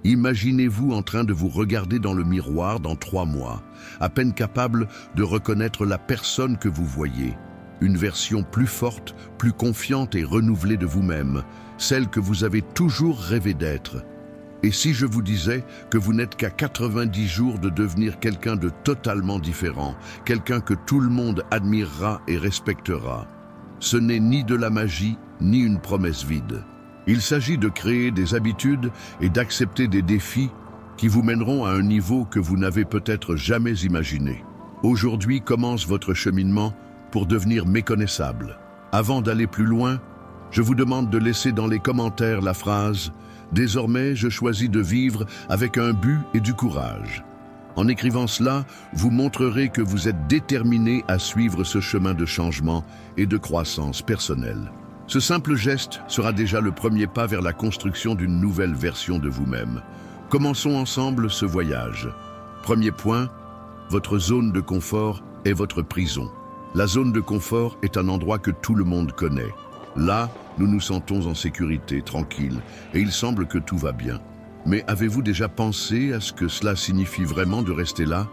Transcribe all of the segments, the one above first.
Imaginez-vous en train de vous regarder dans le miroir dans 3 mois, à peine capable de reconnaître la personne que vous voyez. Une version plus forte, plus confiante et renouvelée de vous-même, celle que vous avez toujours rêvé d'être. Et si je vous disais que vous n'êtes qu'à 90 jours de devenir quelqu'un de totalement différent, quelqu'un que tout le monde admirera et respectera? Ce n'est ni de la magie, ni une promesse vide. Il s'agit de créer des habitudes et d'accepter des défis qui vous mèneront à un niveau que vous n'avez peut-être jamais imaginé. Aujourd'hui commence votre cheminement pour devenir méconnaissable. Avant d'aller plus loin, je vous demande de laisser dans les commentaires la phrase « Désormais, je choisis de vivre avec un but et du courage ». En écrivant cela, vous montrerez que vous êtes déterminé à suivre ce chemin de changement et de croissance personnelle. Ce simple geste sera déjà le premier pas vers la construction d'une nouvelle version de vous-même. Commençons ensemble ce voyage. Premier point, votre zone de confort est votre prison. La zone de confort est un endroit que tout le monde connaît. Là, nous nous sentons en sécurité, tranquille, et il semble que tout va bien. Mais avez-vous déjà pensé à ce que cela signifie vraiment de rester là?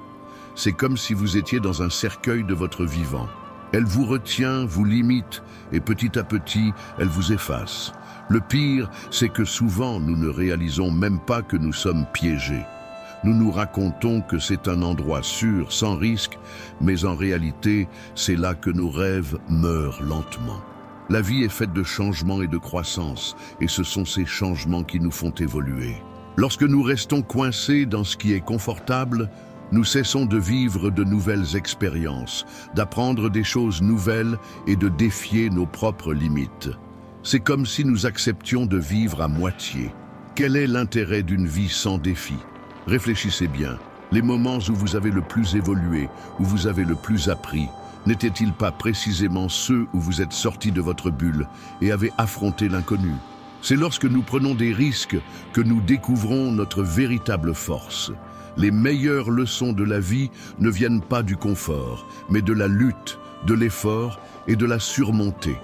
C'est comme si vous étiez dans un cercueil de votre vivant. Elle vous retient, vous limite, et petit à petit, elle vous efface. Le pire, c'est que souvent, nous ne réalisons même pas que nous sommes piégés. Nous nous racontons que c'est un endroit sûr, sans risque, mais en réalité, c'est là que nos rêves meurent lentement. La vie est faite de changements et de croissance, et ce sont ces changements qui nous font évoluer. Lorsque nous restons coincés dans ce qui est confortable, nous cessons de vivre de nouvelles expériences, d'apprendre des choses nouvelles et de défier nos propres limites. C'est comme si nous acceptions de vivre à moitié. Quel est l'intérêt d'une vie sans défi? Réfléchissez bien. Les moments où vous avez le plus évolué, où vous avez le plus appris, n'étaient-ils pas précisément ceux où vous êtes sortis de votre bulle et avez affronté l'inconnu? C'est lorsque nous prenons des risques que nous découvrons notre véritable force. Les meilleures leçons de la vie ne viennent pas du confort, mais de la lutte, de l'effort et de la surmontée.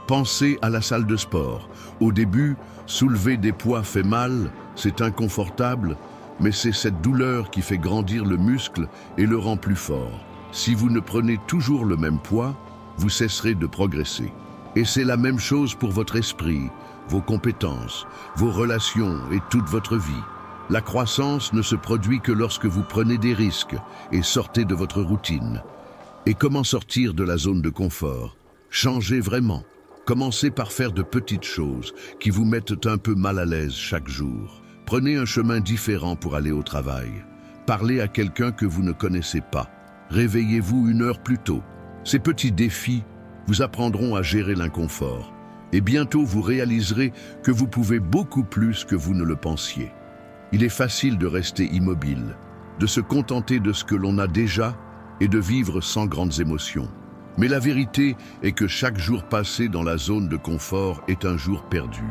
Pensez à la salle de sport. Au début, soulever des poids fait mal, c'est inconfortable, mais c'est cette douleur qui fait grandir le muscle et le rend plus fort. Si vous ne prenez toujours le même poids, vous cesserez de progresser. Et c'est la même chose pour votre esprit, vos compétences, vos relations et toute votre vie. La croissance ne se produit que lorsque vous prenez des risques et sortez de votre routine. Et comment sortir de la zone de confort? Changez vraiment. Commencez par faire de petites choses qui vous mettent un peu mal à l'aise chaque jour. Prenez un chemin différent pour aller au travail. Parlez à quelqu'un que vous ne connaissez pas. Réveillez-vous 1 heure plus tôt. Ces petits défis vous apprendront à gérer l'inconfort. Et bientôt vous réaliserez que vous pouvez beaucoup plus que vous ne le pensiez. Il est facile de rester immobile, de se contenter de ce que l'on a déjà et de vivre sans grandes émotions. Mais la vérité est que chaque jour passé dans la zone de confort est un jour perdu.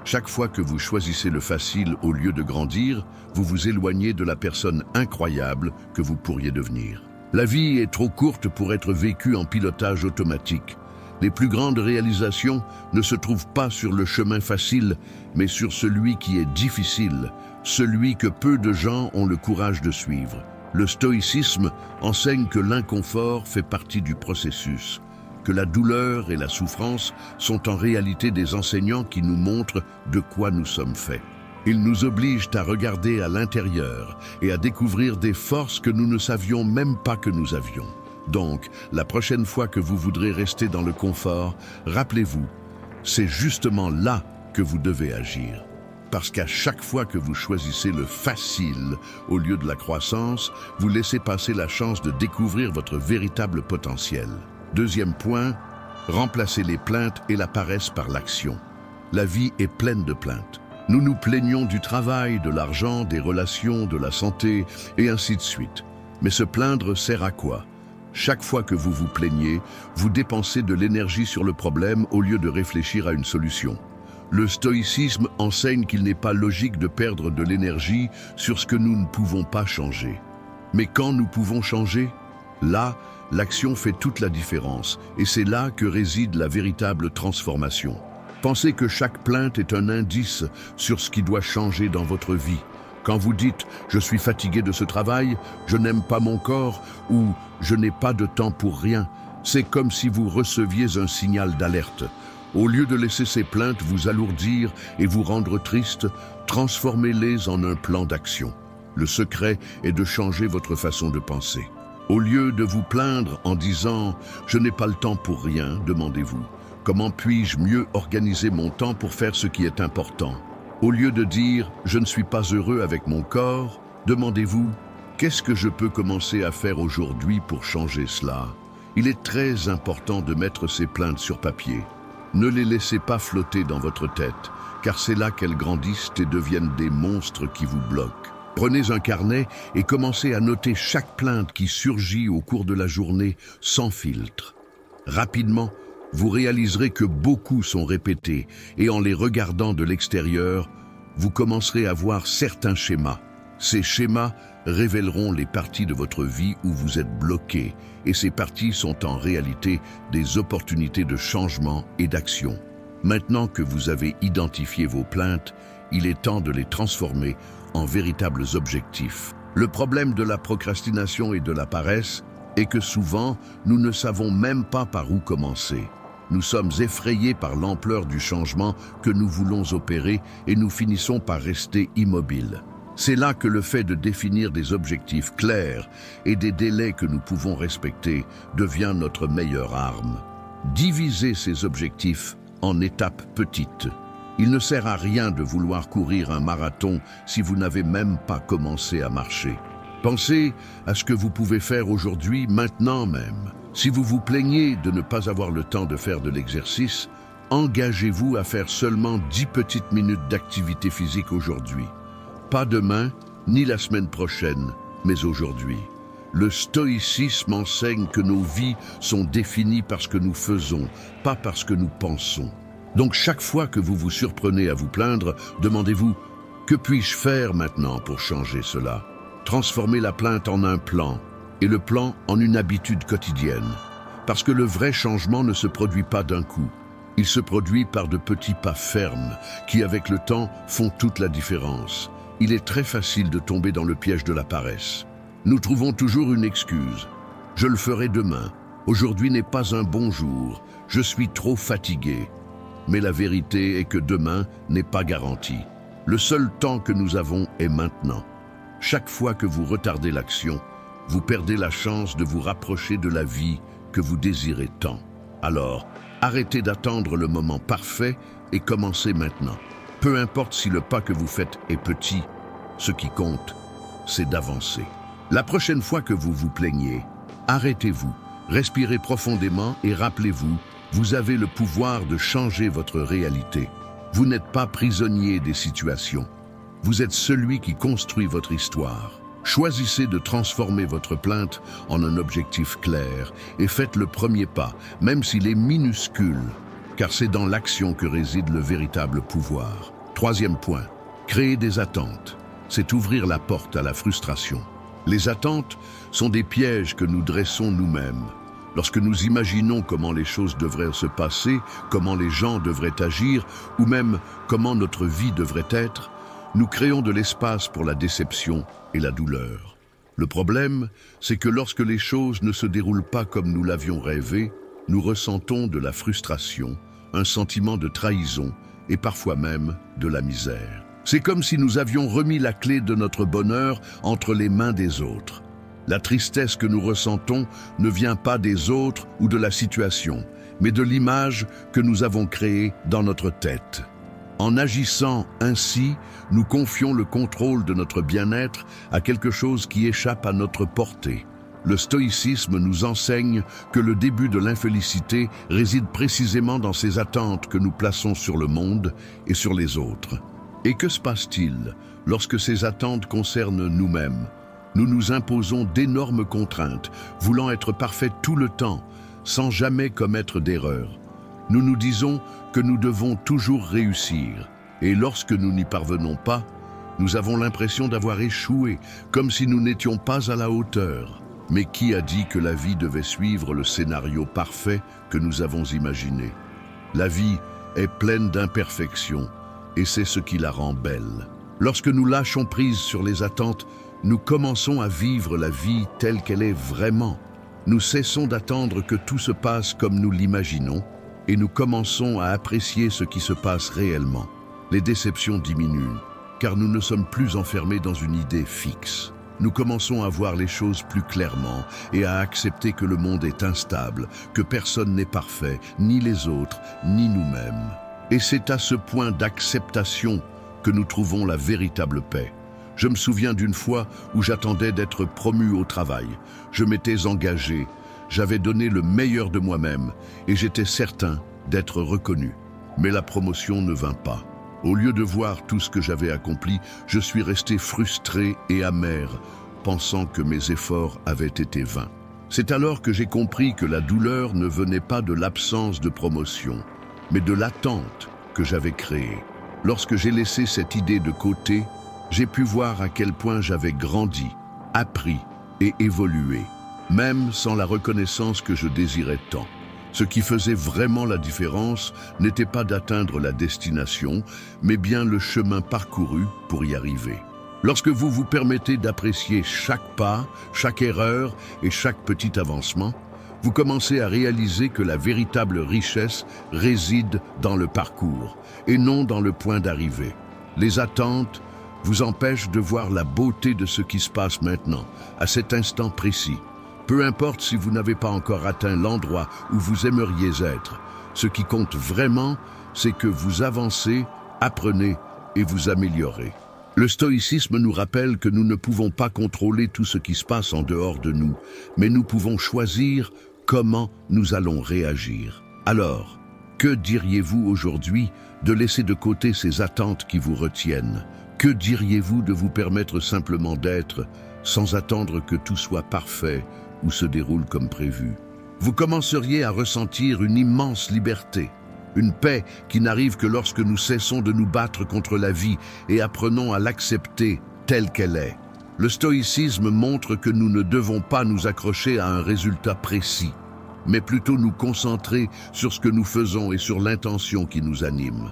Chaque fois que vous choisissez le facile au lieu de grandir, vous vous éloignez de la personne incroyable que vous pourriez devenir. La vie est trop courte pour être vécue en pilotage automatique. Les plus grandes réalisations ne se trouvent pas sur le chemin facile, mais sur celui qui est difficile, celui que peu de gens ont le courage de suivre. Le stoïcisme enseigne que l'inconfort fait partie du processus, que la douleur et la souffrance sont en réalité des enseignants qui nous montrent de quoi nous sommes faits. Ils nous obligent à regarder à l'intérieur et à découvrir des forces que nous ne savions même pas que nous avions. Donc, la prochaine fois que vous voudrez rester dans le confort, rappelez-vous, c'est justement là que vous devez agir. Parce qu'à chaque fois que vous choisissez le facile au lieu de la croissance, vous laissez passer la chance de découvrir votre véritable potentiel. Deuxième point, remplacez les plaintes et la paresse par l'action. La vie est pleine de plaintes. Nous nous plaignons du travail, de l'argent, des relations, de la santé, et ainsi de suite. Mais se plaindre sert à quoi? Chaque fois que vous vous plaignez, vous dépensez de l'énergie sur le problème au lieu de réfléchir à une solution. Le stoïcisme enseigne qu'il n'est pas logique de perdre de l'énergie sur ce que nous ne pouvons pas changer. Mais quand nous pouvons changer, là, l'action fait toute la différence, et c'est là que réside la véritable transformation. Pensez que chaque plainte est un indice sur ce qui doit changer dans votre vie. Quand vous dites « je suis fatigué de ce travail, je n'aime pas mon corps » ou « je n'ai pas de temps pour rien », c'est comme si vous receviez un signal d'alerte. Au lieu de laisser ces plaintes vous alourdir et vous rendre triste, transformez-les en un plan d'action. Le secret est de changer votre façon de penser. Au lieu de vous plaindre en disant « je n'ai pas le temps pour rien », demandez-vous « comment puis-je mieux organiser mon temps pour faire ce qui est important ?» Au lieu de dire « je ne suis pas heureux avec mon corps », demandez-vous « qu'est-ce que je peux commencer à faire aujourd'hui pour changer cela ?» Il est très important de mettre ces plaintes sur papier. Ne les laissez pas flotter dans votre tête, car c'est là qu'elles grandissent et deviennent des monstres qui vous bloquent. Prenez un carnet et commencez à noter chaque plainte qui surgit au cours de la journée sans filtre. Rapidement, vous réaliserez que beaucoup sont répétés et en les regardant de l'extérieur, vous commencerez à voir certains schémas. Ces schémas révéleront les parties de votre vie où vous êtes bloqué et ces parties sont en réalité des opportunités de changement et d'action. Maintenant que vous avez identifié vos plaintes, il est temps de les transformer en véritables objectifs. Le problème de la procrastination et de la paresse est que souvent, nous ne savons même pas par où commencer. Nous sommes effrayés par l'ampleur du changement que nous voulons opérer et nous finissons par rester immobiles. C'est là que le fait de définir des objectifs clairs et des délais que nous pouvons respecter devient notre meilleure arme. Divisez ces objectifs en étapes petites. Il ne sert à rien de vouloir courir un marathon si vous n'avez même pas commencé à marcher. Pensez à ce que vous pouvez faire aujourd'hui, maintenant même. Si vous vous plaignez de ne pas avoir le temps de faire de l'exercice, engagez-vous à faire seulement 10 petites minutes d'activité physique aujourd'hui. Pas demain, ni la semaine prochaine, mais aujourd'hui. Le stoïcisme enseigne que nos vies sont définies par ce que nous faisons, pas par ce que nous pensons. Donc chaque fois que vous vous surprenez à vous plaindre, demandez-vous « que puis-je faire maintenant pour changer cela ?» Transformez la plainte en un plan, et le plan en une habitude quotidienne. Parce que le vrai changement ne se produit pas d'un coup. Il se produit par de petits pas fermes, qui avec le temps font toute la différence. Il est très facile de tomber dans le piège de la paresse. Nous trouvons toujours une excuse. « Je le ferai demain. Aujourd'hui n'est pas un bon jour. Je suis trop fatigué. » Mais la vérité est que demain n'est pas garanti. Le seul temps que nous avons est maintenant. Chaque fois que vous retardez l'action, vous perdez la chance de vous rapprocher de la vie que vous désirez tant. Alors, arrêtez d'attendre le moment parfait et commencez maintenant. Peu importe si le pas que vous faites est petit, ce qui compte, c'est d'avancer. La prochaine fois que vous vous plaignez, arrêtez-vous, respirez profondément et rappelez-vous, vous avez le pouvoir de changer votre réalité. Vous n'êtes pas prisonnier des situations. Vous êtes celui qui construit votre histoire. Choisissez de transformer votre plainte en un objectif clair et faites le premier pas, même s'il est minuscule, car c'est dans l'action que réside le véritable pouvoir. Troisième point, créer des attentes. C'est ouvrir la porte à la frustration. Les attentes sont des pièges que nous dressons nous-mêmes. Lorsque nous imaginons comment les choses devraient se passer, comment les gens devraient agir, ou même comment notre vie devrait être, nous créons de l'espace pour la déception et la douleur. Le problème, c'est que lorsque les choses ne se déroulent pas comme nous l'avions rêvé, nous ressentons de la frustration, un sentiment de trahison et parfois même de la misère. C'est comme si nous avions remis la clé de notre bonheur entre les mains des autres. La tristesse que nous ressentons ne vient pas des autres ou de la situation, mais de l'image que nous avons créée dans notre tête. En agissant ainsi, nous confions le contrôle de notre bien-être à quelque chose qui échappe à notre portée. Le stoïcisme nous enseigne que le début de l'infélicité réside précisément dans ces attentes que nous plaçons sur le monde et sur les autres. Et que se passe-t-il lorsque ces attentes concernent nous-mêmes ? Nous nous imposons d'énormes contraintes, voulant être parfaits tout le temps, sans jamais commettre d'erreur. Nous nous disons que nous devons toujours réussir, et lorsque nous n'y parvenons pas, nous avons l'impression d'avoir échoué, comme si nous n'étions pas à la hauteur. Mais qui a dit que la vie devait suivre le scénario parfait que nous avons imaginé? La vie est pleine d'imperfections, et c'est ce qui la rend belle. Lorsque nous lâchons prise sur les attentes, nous commençons à vivre la vie telle qu'elle est vraiment. Nous cessons d'attendre que tout se passe comme nous l'imaginons et nous commençons à apprécier ce qui se passe réellement. Les déceptions diminuent, car nous ne sommes plus enfermés dans une idée fixe. Nous commençons à voir les choses plus clairement et à accepter que le monde est instable, que personne n'est parfait, ni les autres, ni nous-mêmes. Et c'est à ce point d'acceptation que nous trouvons la véritable paix. Je me souviens d'une fois où j'attendais d'être promu au travail. Je m'étais engagé, j'avais donné le meilleur de moi-même et j'étais certain d'être reconnu. Mais la promotion ne vint pas. Au lieu de voir tout ce que j'avais accompli, je suis resté frustré et amer, pensant que mes efforts avaient été vains. C'est alors que j'ai compris que la douleur ne venait pas de l'absence de promotion, mais de l'attente que j'avais créée. Lorsque j'ai laissé cette idée de côté, j'ai pu voir à quel point j'avais grandi, appris et évolué, même sans la reconnaissance que je désirais tant. Ce qui faisait vraiment la différence n'était pas d'atteindre la destination, mais bien le chemin parcouru pour y arriver. Lorsque vous vous permettez d'apprécier chaque pas, chaque erreur et chaque petit avancement, vous commencez à réaliser que la véritable richesse réside dans le parcours et non dans le point d'arrivée. Les attentes vous empêchent de voir la beauté de ce qui se passe maintenant, à cet instant précis. Peu importe si vous n'avez pas encore atteint l'endroit où vous aimeriez être, ce qui compte vraiment, c'est que vous avancez, apprenez et vous améliorez. Le stoïcisme nous rappelle que nous ne pouvons pas contrôler tout ce qui se passe en dehors de nous, mais nous pouvons choisir comment nous allons réagir. Alors, que diriez-vous aujourd'hui de laisser de côté ces attentes qui vous retiennent? Que diriez-vous de vous permettre simplement d'être, sans attendre que tout soit parfait ou se déroule comme prévu? Vous commenceriez à ressentir une immense liberté, une paix qui n'arrive que lorsque nous cessons de nous battre contre la vie et apprenons à l'accepter telle qu'elle est. Le stoïcisme montre que nous ne devons pas nous accrocher à un résultat précis, mais plutôt nous concentrer sur ce que nous faisons et sur l'intention qui nous anime.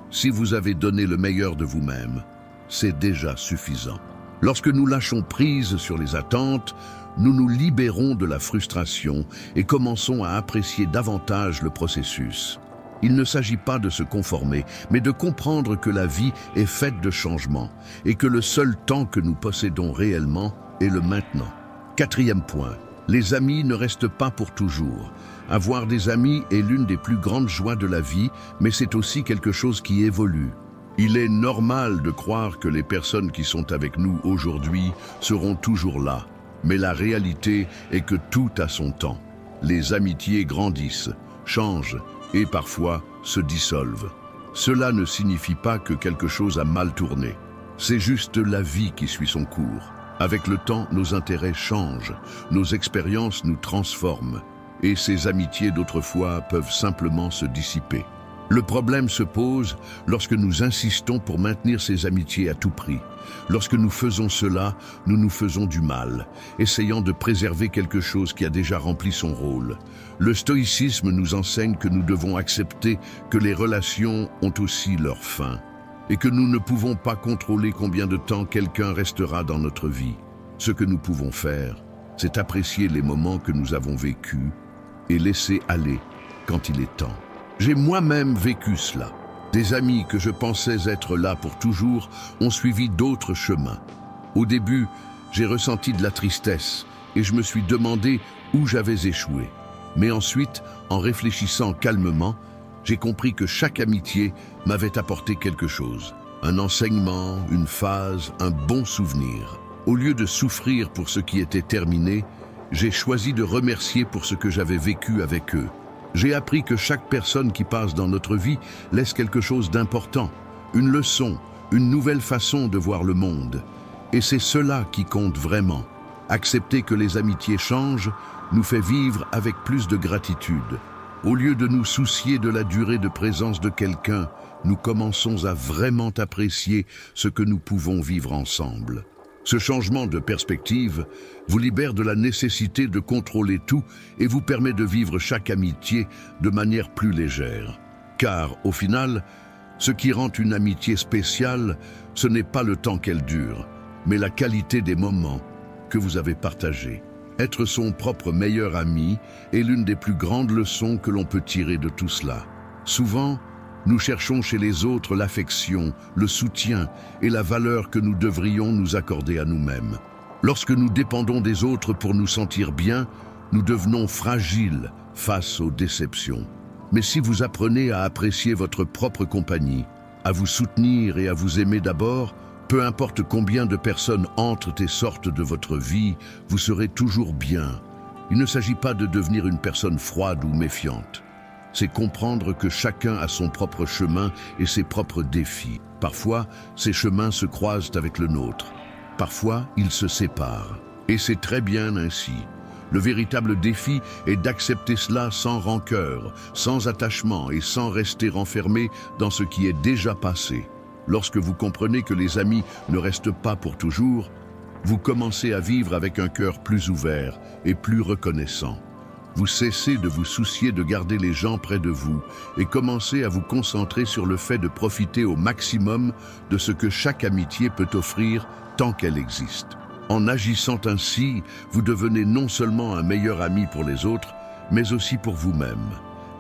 Si vous avez donné le meilleur de vous-même, c'est déjà suffisant. Lorsque nous lâchons prise sur les attentes, nous nous libérons de la frustration et commençons à apprécier davantage le processus. Il ne s'agit pas de se conformer, mais de comprendre que la vie est faite de changements et que le seul temps que nous possédons réellement est le maintenant. Quatrième point, les amis ne restent pas pour toujours. Avoir des amis est l'une des plus grandes joies de la vie, mais c'est aussi quelque chose qui évolue. Il est normal de croire que les personnes qui sont avec nous aujourd'hui seront toujours là, mais la réalité est que tout a son temps. Les amitiés grandissent, changent et parfois se dissolvent. Cela ne signifie pas que quelque chose a mal tourné. C'est juste la vie qui suit son cours. Avec le temps, nos intérêts changent, nos expériences nous transforment, et ces amitiés d'autrefois peuvent simplement se dissiper. Le problème se pose lorsque nous insistons pour maintenir ces amitiés à tout prix. Lorsque nous faisons cela, nous nous faisons du mal, essayant de préserver quelque chose qui a déjà rempli son rôle. Le stoïcisme nous enseigne que nous devons accepter que les relations ont aussi leur fin, et que nous ne pouvons pas contrôler combien de temps quelqu'un restera dans notre vie. Ce que nous pouvons faire, c'est apprécier les moments que nous avons vécus et laisser aller quand il est temps. J'ai moi-même vécu cela. Des amis que je pensais être là pour toujours ont suivi d'autres chemins. Au début, j'ai ressenti de la tristesse et je me suis demandé où j'avais échoué. Mais ensuite, en réfléchissant calmement, j'ai compris que chaque amitié m'avait apporté quelque chose. Un enseignement, une phase, un bon souvenir. Au lieu de souffrir pour ce qui était terminé, j'ai choisi de remercier pour ce que j'avais vécu avec eux. J'ai appris que chaque personne qui passe dans notre vie laisse quelque chose d'important, une leçon, une nouvelle façon de voir le monde. Et c'est cela qui compte vraiment. Accepter que les amitiés changent nous fait vivre avec plus de gratitude. Au lieu de nous soucier de la durée de présence de quelqu'un, nous commençons à vraiment apprécier ce que nous pouvons vivre ensemble. Ce changement de perspective vous libère de la nécessité de contrôler tout et vous permet de vivre chaque amitié de manière plus légère. Car, au final, Ce qui rend une amitié spéciale, ce n'est pas le temps qu'elle dure, mais la qualité des moments que vous avez partagés. Être son propre meilleur ami est l'une des plus grandes leçons que l'on peut tirer de tout cela. Souvent, nous cherchons chez les autres l'affection, le soutien et la valeur que nous devrions nous accorder à nous-mêmes. Lorsque nous dépendons des autres pour nous sentir bien, nous devenons fragiles face aux déceptions. Mais si vous apprenez à apprécier votre propre compagnie, à vous soutenir et à vous aimer d'abord, peu importe combien de personnes entrent et sortent de votre vie, vous serez toujours bien. Il ne s'agit pas de devenir une personne froide ou méfiante. C'est comprendre que chacun a son propre chemin et ses propres défis. Parfois, ces chemins se croisent avec le nôtre. Parfois, ils se séparent. Et c'est très bien ainsi. Le véritable défi est d'accepter cela sans rancœur, sans attachement et sans rester enfermé dans ce qui est déjà passé. Lorsque vous comprenez que les amis ne restent pas pour toujours, vous commencez à vivre avec un cœur plus ouvert et plus reconnaissant. Vous cessez de vous soucier de garder les gens près de vous et commencez à vous concentrer sur le fait de profiter au maximum de ce que chaque amitié peut offrir tant qu'elle existe. En agissant ainsi, vous devenez non seulement un meilleur ami pour les autres, mais aussi pour vous-même.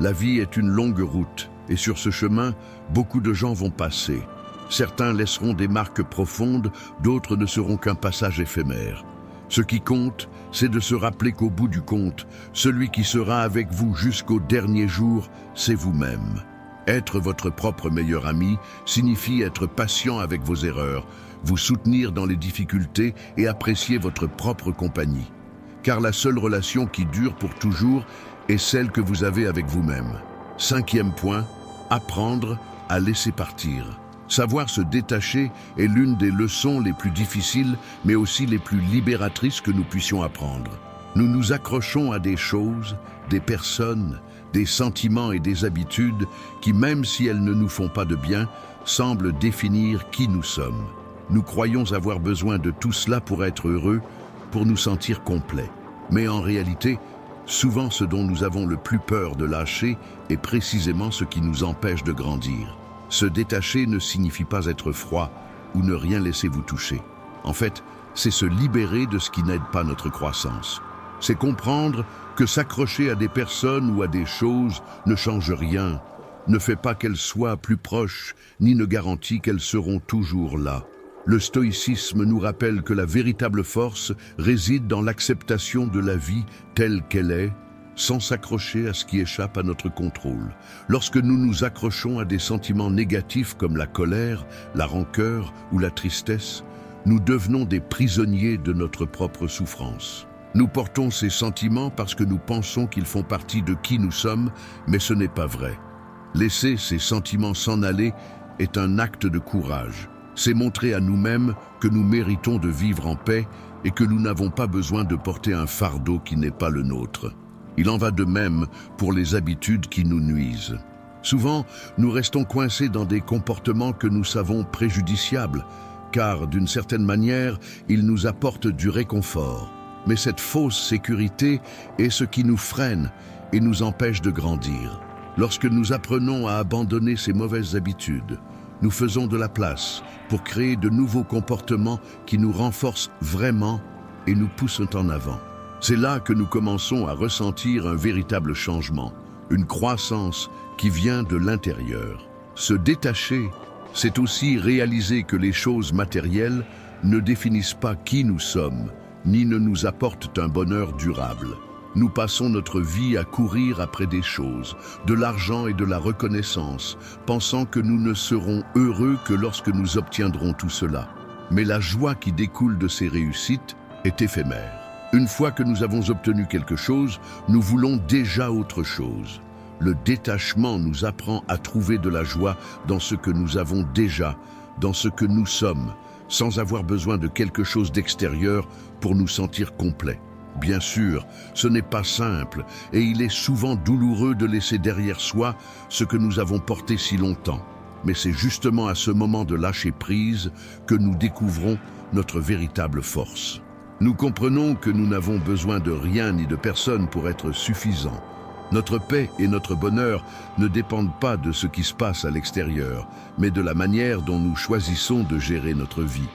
La vie est une longue route et sur ce chemin, beaucoup de gens vont passer. Certains laisseront des marques profondes, d'autres ne seront qu'un passage éphémère. Ce qui compte, c'est de se rappeler qu'au bout du compte, celui qui sera avec vous jusqu'au dernier jour, c'est vous-même. Être votre propre meilleur ami signifie être patient avec vos erreurs, vous soutenir dans les difficultés et apprécier votre propre compagnie. Car la seule relation qui dure pour toujours est celle que vous avez avec vous-même. 5e point, apprendre à laisser partir. Savoir se détacher est l'une des leçons les plus difficiles, mais aussi les plus libératrices que nous puissions apprendre. Nous nous accrochons à des choses, des personnes, des sentiments et des habitudes qui, même si elles ne nous font pas de bien, semblent définir qui nous sommes. Nous croyons avoir besoin de tout cela pour être heureux, pour nous sentir complets. Mais en réalité, souvent ce dont nous avons le plus peur de lâcher est précisément ce qui nous empêche de grandir. Se détacher ne signifie pas être froid ou ne rien laisser vous toucher. En fait, c'est se libérer de ce qui n'aide pas notre croissance. C'est comprendre que s'accrocher à des personnes ou à des choses ne change rien, ne fait pas qu'elles soient plus proches, ni ne garantit qu'elles seront toujours là. Le stoïcisme nous rappelle que la véritable force réside dans l'acceptation de la vie telle qu'elle est, sans s'accrocher à ce qui échappe à notre contrôle. Lorsque nous nous accrochons à des sentiments négatifs comme la colère, la rancœur ou la tristesse, nous devenons des prisonniers de notre propre souffrance. Nous portons ces sentiments parce que nous pensons qu'ils font partie de qui nous sommes, mais ce n'est pas vrai. Laisser ces sentiments s'en aller est un acte de courage. C'est montrer à nous-mêmes que nous méritons de vivre en paix et que nous n'avons pas besoin de porter un fardeau qui n'est pas le nôtre. Il en va de même pour les habitudes qui nous nuisent. Souvent, nous restons coincés dans des comportements que nous savons préjudiciables, car d'une certaine manière, ils nous apportent du réconfort. Mais cette fausse sécurité est ce qui nous freine et nous empêche de grandir. Lorsque nous apprenons à abandonner ces mauvaises habitudes, nous faisons de la place pour créer de nouveaux comportements qui nous renforcent vraiment et nous poussent en avant. C'est là que nous commençons à ressentir un véritable changement, une croissance qui vient de l'intérieur. Se détacher, c'est aussi réaliser que les choses matérielles ne définissent pas qui nous sommes, ni ne nous apportent un bonheur durable. Nous passons notre vie à courir après des choses, de l'argent et de la reconnaissance, pensant que nous ne serons heureux que lorsque nous obtiendrons tout cela. Mais la joie qui découle de ces réussites est éphémère. Une fois que nous avons obtenu quelque chose, nous voulons déjà autre chose. Le détachement nous apprend à trouver de la joie dans ce que nous avons déjà, dans ce que nous sommes, sans avoir besoin de quelque chose d'extérieur pour nous sentir complets. Bien sûr, ce n'est pas simple et il est souvent douloureux de laisser derrière soi ce que nous avons porté si longtemps. Mais c'est justement à ce moment de lâcher prise que nous découvrons notre véritable force. Nous comprenons que nous n'avons besoin de rien ni de personne pour être suffisants. Notre paix et notre bonheur ne dépendent pas de ce qui se passe à l'extérieur, mais de la manière dont nous choisissons de gérer notre vie.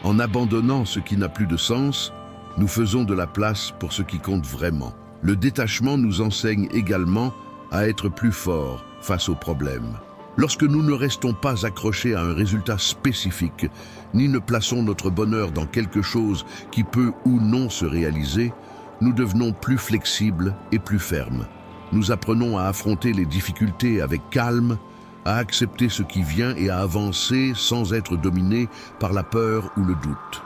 En abandonnant ce qui n'a plus de sens, nous faisons de la place pour ce qui compte vraiment. Le détachement nous enseigne également à être plus forts face aux problèmes. Lorsque nous ne restons pas accrochés à un résultat spécifique, ni ne plaçons notre bonheur dans quelque chose qui peut ou non se réaliser, nous devenons plus flexibles et plus fermes. Nous apprenons à affronter les difficultés avec calme, à accepter ce qui vient et à avancer sans être dominés par la peur ou le doute.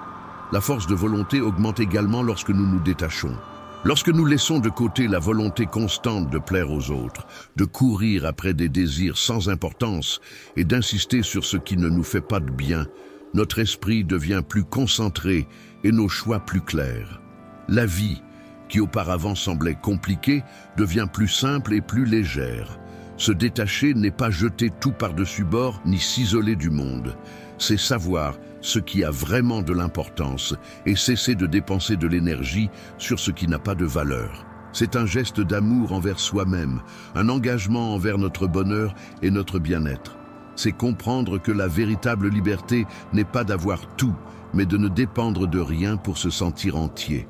La force de volonté augmente également lorsque nous nous détachons. Lorsque nous laissons de côté la volonté constante de plaire aux autres, de courir après des désirs sans importance et d'insister sur ce qui ne nous fait pas de bien, notre esprit devient plus concentré et nos choix plus clairs. La vie, qui auparavant semblait compliquée, devient plus simple et plus légère. Se détacher n'est pas jeter tout par-dessus bord ni s'isoler du monde. C'est savoir ce qui a vraiment de l'importance et cesser de dépenser de l'énergie sur ce qui n'a pas de valeur. C'est un geste d'amour envers soi-même, un engagement envers notre bonheur et notre bien-être. C'est comprendre que la véritable liberté n'est pas d'avoir tout, mais de ne dépendre de rien pour se sentir entier.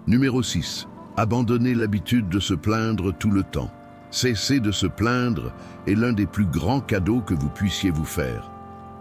Numéro 6. Abandonnez l'habitude de se plaindre tout le temps. Cesser de se plaindre est l'un des plus grands cadeaux que vous puissiez vous faire.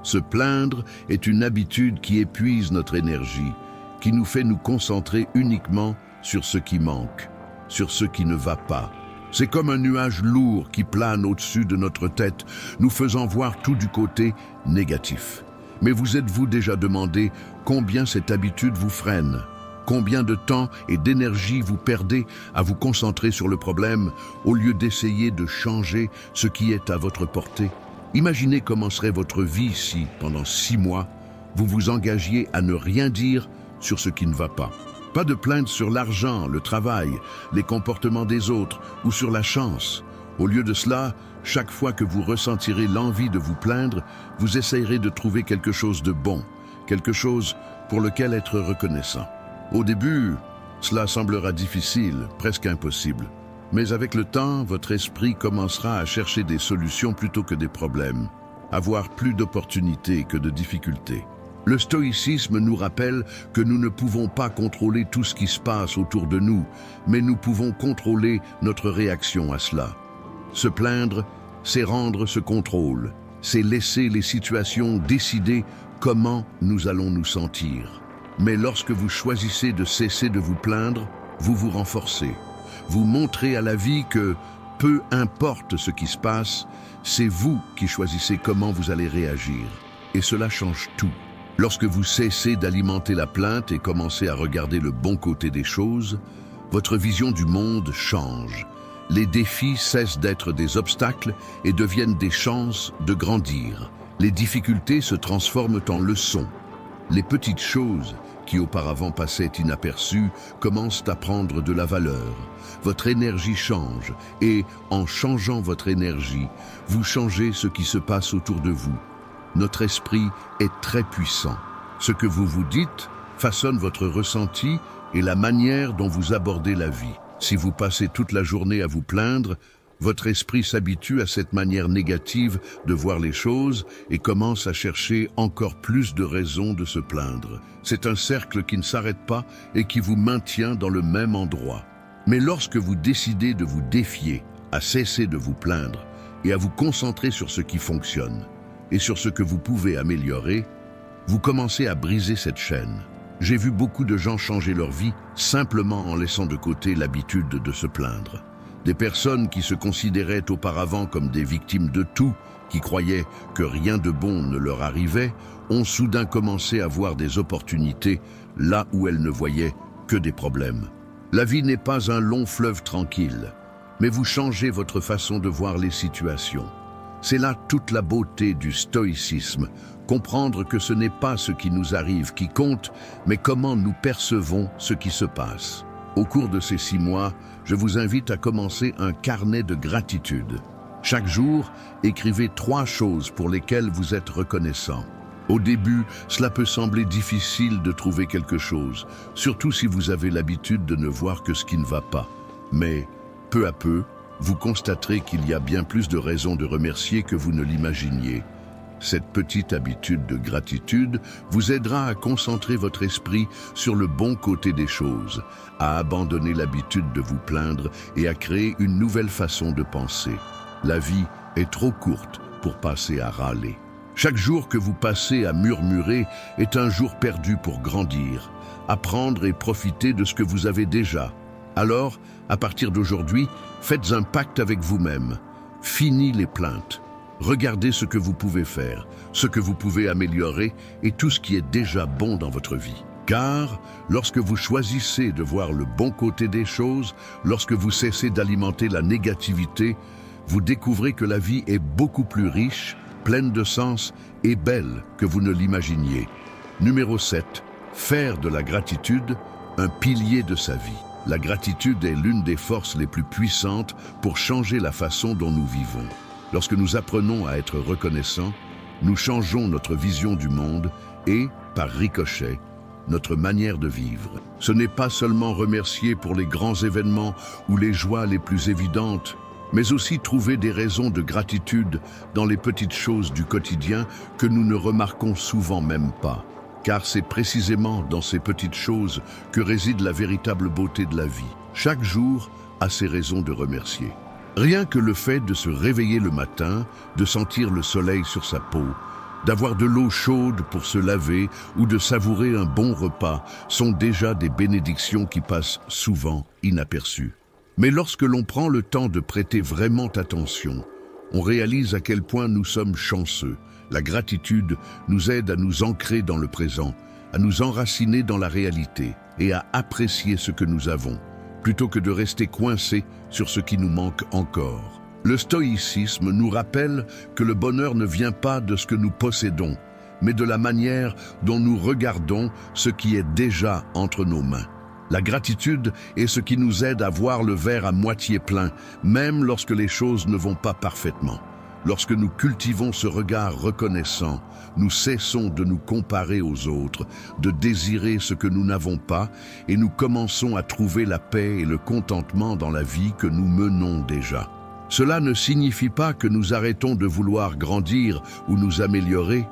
Se plaindre est une habitude qui épuise notre énergie, qui nous fait nous concentrer uniquement sur ce qui manque, sur ce qui ne va pas. C'est comme un nuage lourd qui plane au-dessus de notre tête, nous faisant voir tout du côté négatif. Mais vous êtes-vous déjà demandé combien cette habitude vous freine ? Combien de temps et d'énergie vous perdez à vous concentrer sur le problème au lieu d'essayer de changer ce qui est à votre portée ? Imaginez comment serait votre vie si, pendant 6 mois, vous vous engagiez à ne rien dire sur ce qui ne va pas. Pas de plainte sur l'argent, le travail, les comportements des autres ou sur la chance. Au lieu de cela, chaque fois que vous ressentirez l'envie de vous plaindre, vous essayerez de trouver quelque chose de bon, quelque chose pour lequel être reconnaissant. Au début, cela semblera difficile, presque impossible. Mais avec le temps, votre esprit commencera à chercher des solutions plutôt que des problèmes, à voir plus d'opportunités que de difficultés. Le stoïcisme nous rappelle que nous ne pouvons pas contrôler tout ce qui se passe autour de nous, mais nous pouvons contrôler notre réaction à cela. Se plaindre, c'est rendre ce contrôle, c'est laisser les situations décider comment nous allons nous sentir. Mais lorsque vous choisissez de cesser de vous plaindre, vous vous renforcez. Vous montrez à la vie que, peu importe ce qui se passe, c'est vous qui choisissez comment vous allez réagir. Et cela change tout. Lorsque vous cessez d'alimenter la plainte et commencez à regarder le bon côté des choses, votre vision du monde change. Les défis cessent d'être des obstacles et deviennent des chances de grandir. Les difficultés se transforment en leçons. Les petites choses qui auparavant passaient inaperçues commencent à prendre de la valeur. Votre énergie change et, en changeant votre énergie, vous changez ce qui se passe autour de vous. Notre esprit est très puissant. Ce que vous vous dites façonne votre ressenti et la manière dont vous abordez la vie. Si vous passez toute la journée à vous plaindre, votre esprit s'habitue à cette manière négative de voir les choses et commence à chercher encore plus de raisons de se plaindre. C'est un cercle qui ne s'arrête pas et qui vous maintient dans le même endroit. Mais lorsque vous décidez de vous défier, à cesser de vous plaindre et à vous concentrer sur ce qui fonctionne et sur ce que vous pouvez améliorer, vous commencez à briser cette chaîne. J'ai vu beaucoup de gens changer leur vie simplement en laissant de côté l'habitude de se plaindre. Des personnes qui se considéraient auparavant comme des victimes de tout, qui croyaient que rien de bon ne leur arrivait, ont soudain commencé à voir des opportunités là où elles ne voyaient que des problèmes. La vie n'est pas un long fleuve tranquille, mais vous changez votre façon de voir les situations. C'est là toute la beauté du stoïcisme, comprendre que ce n'est pas ce qui nous arrive qui compte, mais comment nous percevons ce qui se passe. Au cours de ces 6 mois, je vous invite à commencer un carnet de gratitude. Chaque jour, écrivez 3 choses pour lesquelles vous êtes reconnaissant. Au début, cela peut sembler difficile de trouver quelque chose, surtout si vous avez l'habitude de ne voir que ce qui ne va pas. Mais, peu à peu, vous constaterez qu'il y a bien plus de raisons de remercier que vous ne l'imaginiez. Cette petite habitude de gratitude vous aidera à concentrer votre esprit sur le bon côté des choses, à abandonner l'habitude de vous plaindre et à créer une nouvelle façon de penser. La vie est trop courte pour passer à râler. Chaque jour que vous passez à murmurer est un jour perdu pour grandir, apprendre et profiter de ce que vous avez déjà. Alors, à partir d'aujourd'hui, faites un pacte avec vous-même. Fini les plaintes. Regardez ce que vous pouvez faire, ce que vous pouvez améliorer et tout ce qui est déjà bon dans votre vie. Car lorsque vous choisissez de voir le bon côté des choses, lorsque vous cessez d'alimenter la négativité, vous découvrez que la vie est beaucoup plus riche, pleine de sens et belle que vous ne l'imaginiez. Numéro 7. Faire de la gratitude un pilier de sa vie. La gratitude est l'une des forces les plus puissantes pour changer la façon dont nous vivons. Lorsque nous apprenons à être reconnaissants, nous changeons notre vision du monde et, par ricochet, notre manière de vivre. Ce n'est pas seulement remercier pour les grands événements ou les joies les plus évidentes, mais aussi trouver des raisons de gratitude dans les petites choses du quotidien que nous ne remarquons souvent même pas. Car c'est précisément dans ces petites choses que réside la véritable beauté de la vie. Chaque jour a ses raisons de remercier. Rien que le fait de se réveiller le matin, de sentir le soleil sur sa peau, d'avoir de l'eau chaude pour se laver ou de savourer un bon repas sont déjà des bénédictions qui passent souvent inaperçues. Mais lorsque l'on prend le temps de prêter vraiment attention, on réalise à quel point nous sommes chanceux. La gratitude nous aide à nous ancrer dans le présent, à nous enraciner dans la réalité et à apprécier ce que nous avons, plutôt que de rester coincés sur ce qui nous manque encore. Le stoïcisme nous rappelle que le bonheur ne vient pas de ce que nous possédons, mais de la manière dont nous regardons ce qui est déjà entre nos mains. La gratitude est ce qui nous aide à voir le verre à moitié plein, même lorsque les choses ne vont pas parfaitement. Lorsque nous cultivons ce regard reconnaissant, nous cessons de nous comparer aux autres, de désirer ce que nous n'avons pas, et nous commençons à trouver la paix et le contentement dans la vie que nous menons déjà. Cela ne signifie pas que nous arrêtons de vouloir grandir ou nous améliorer,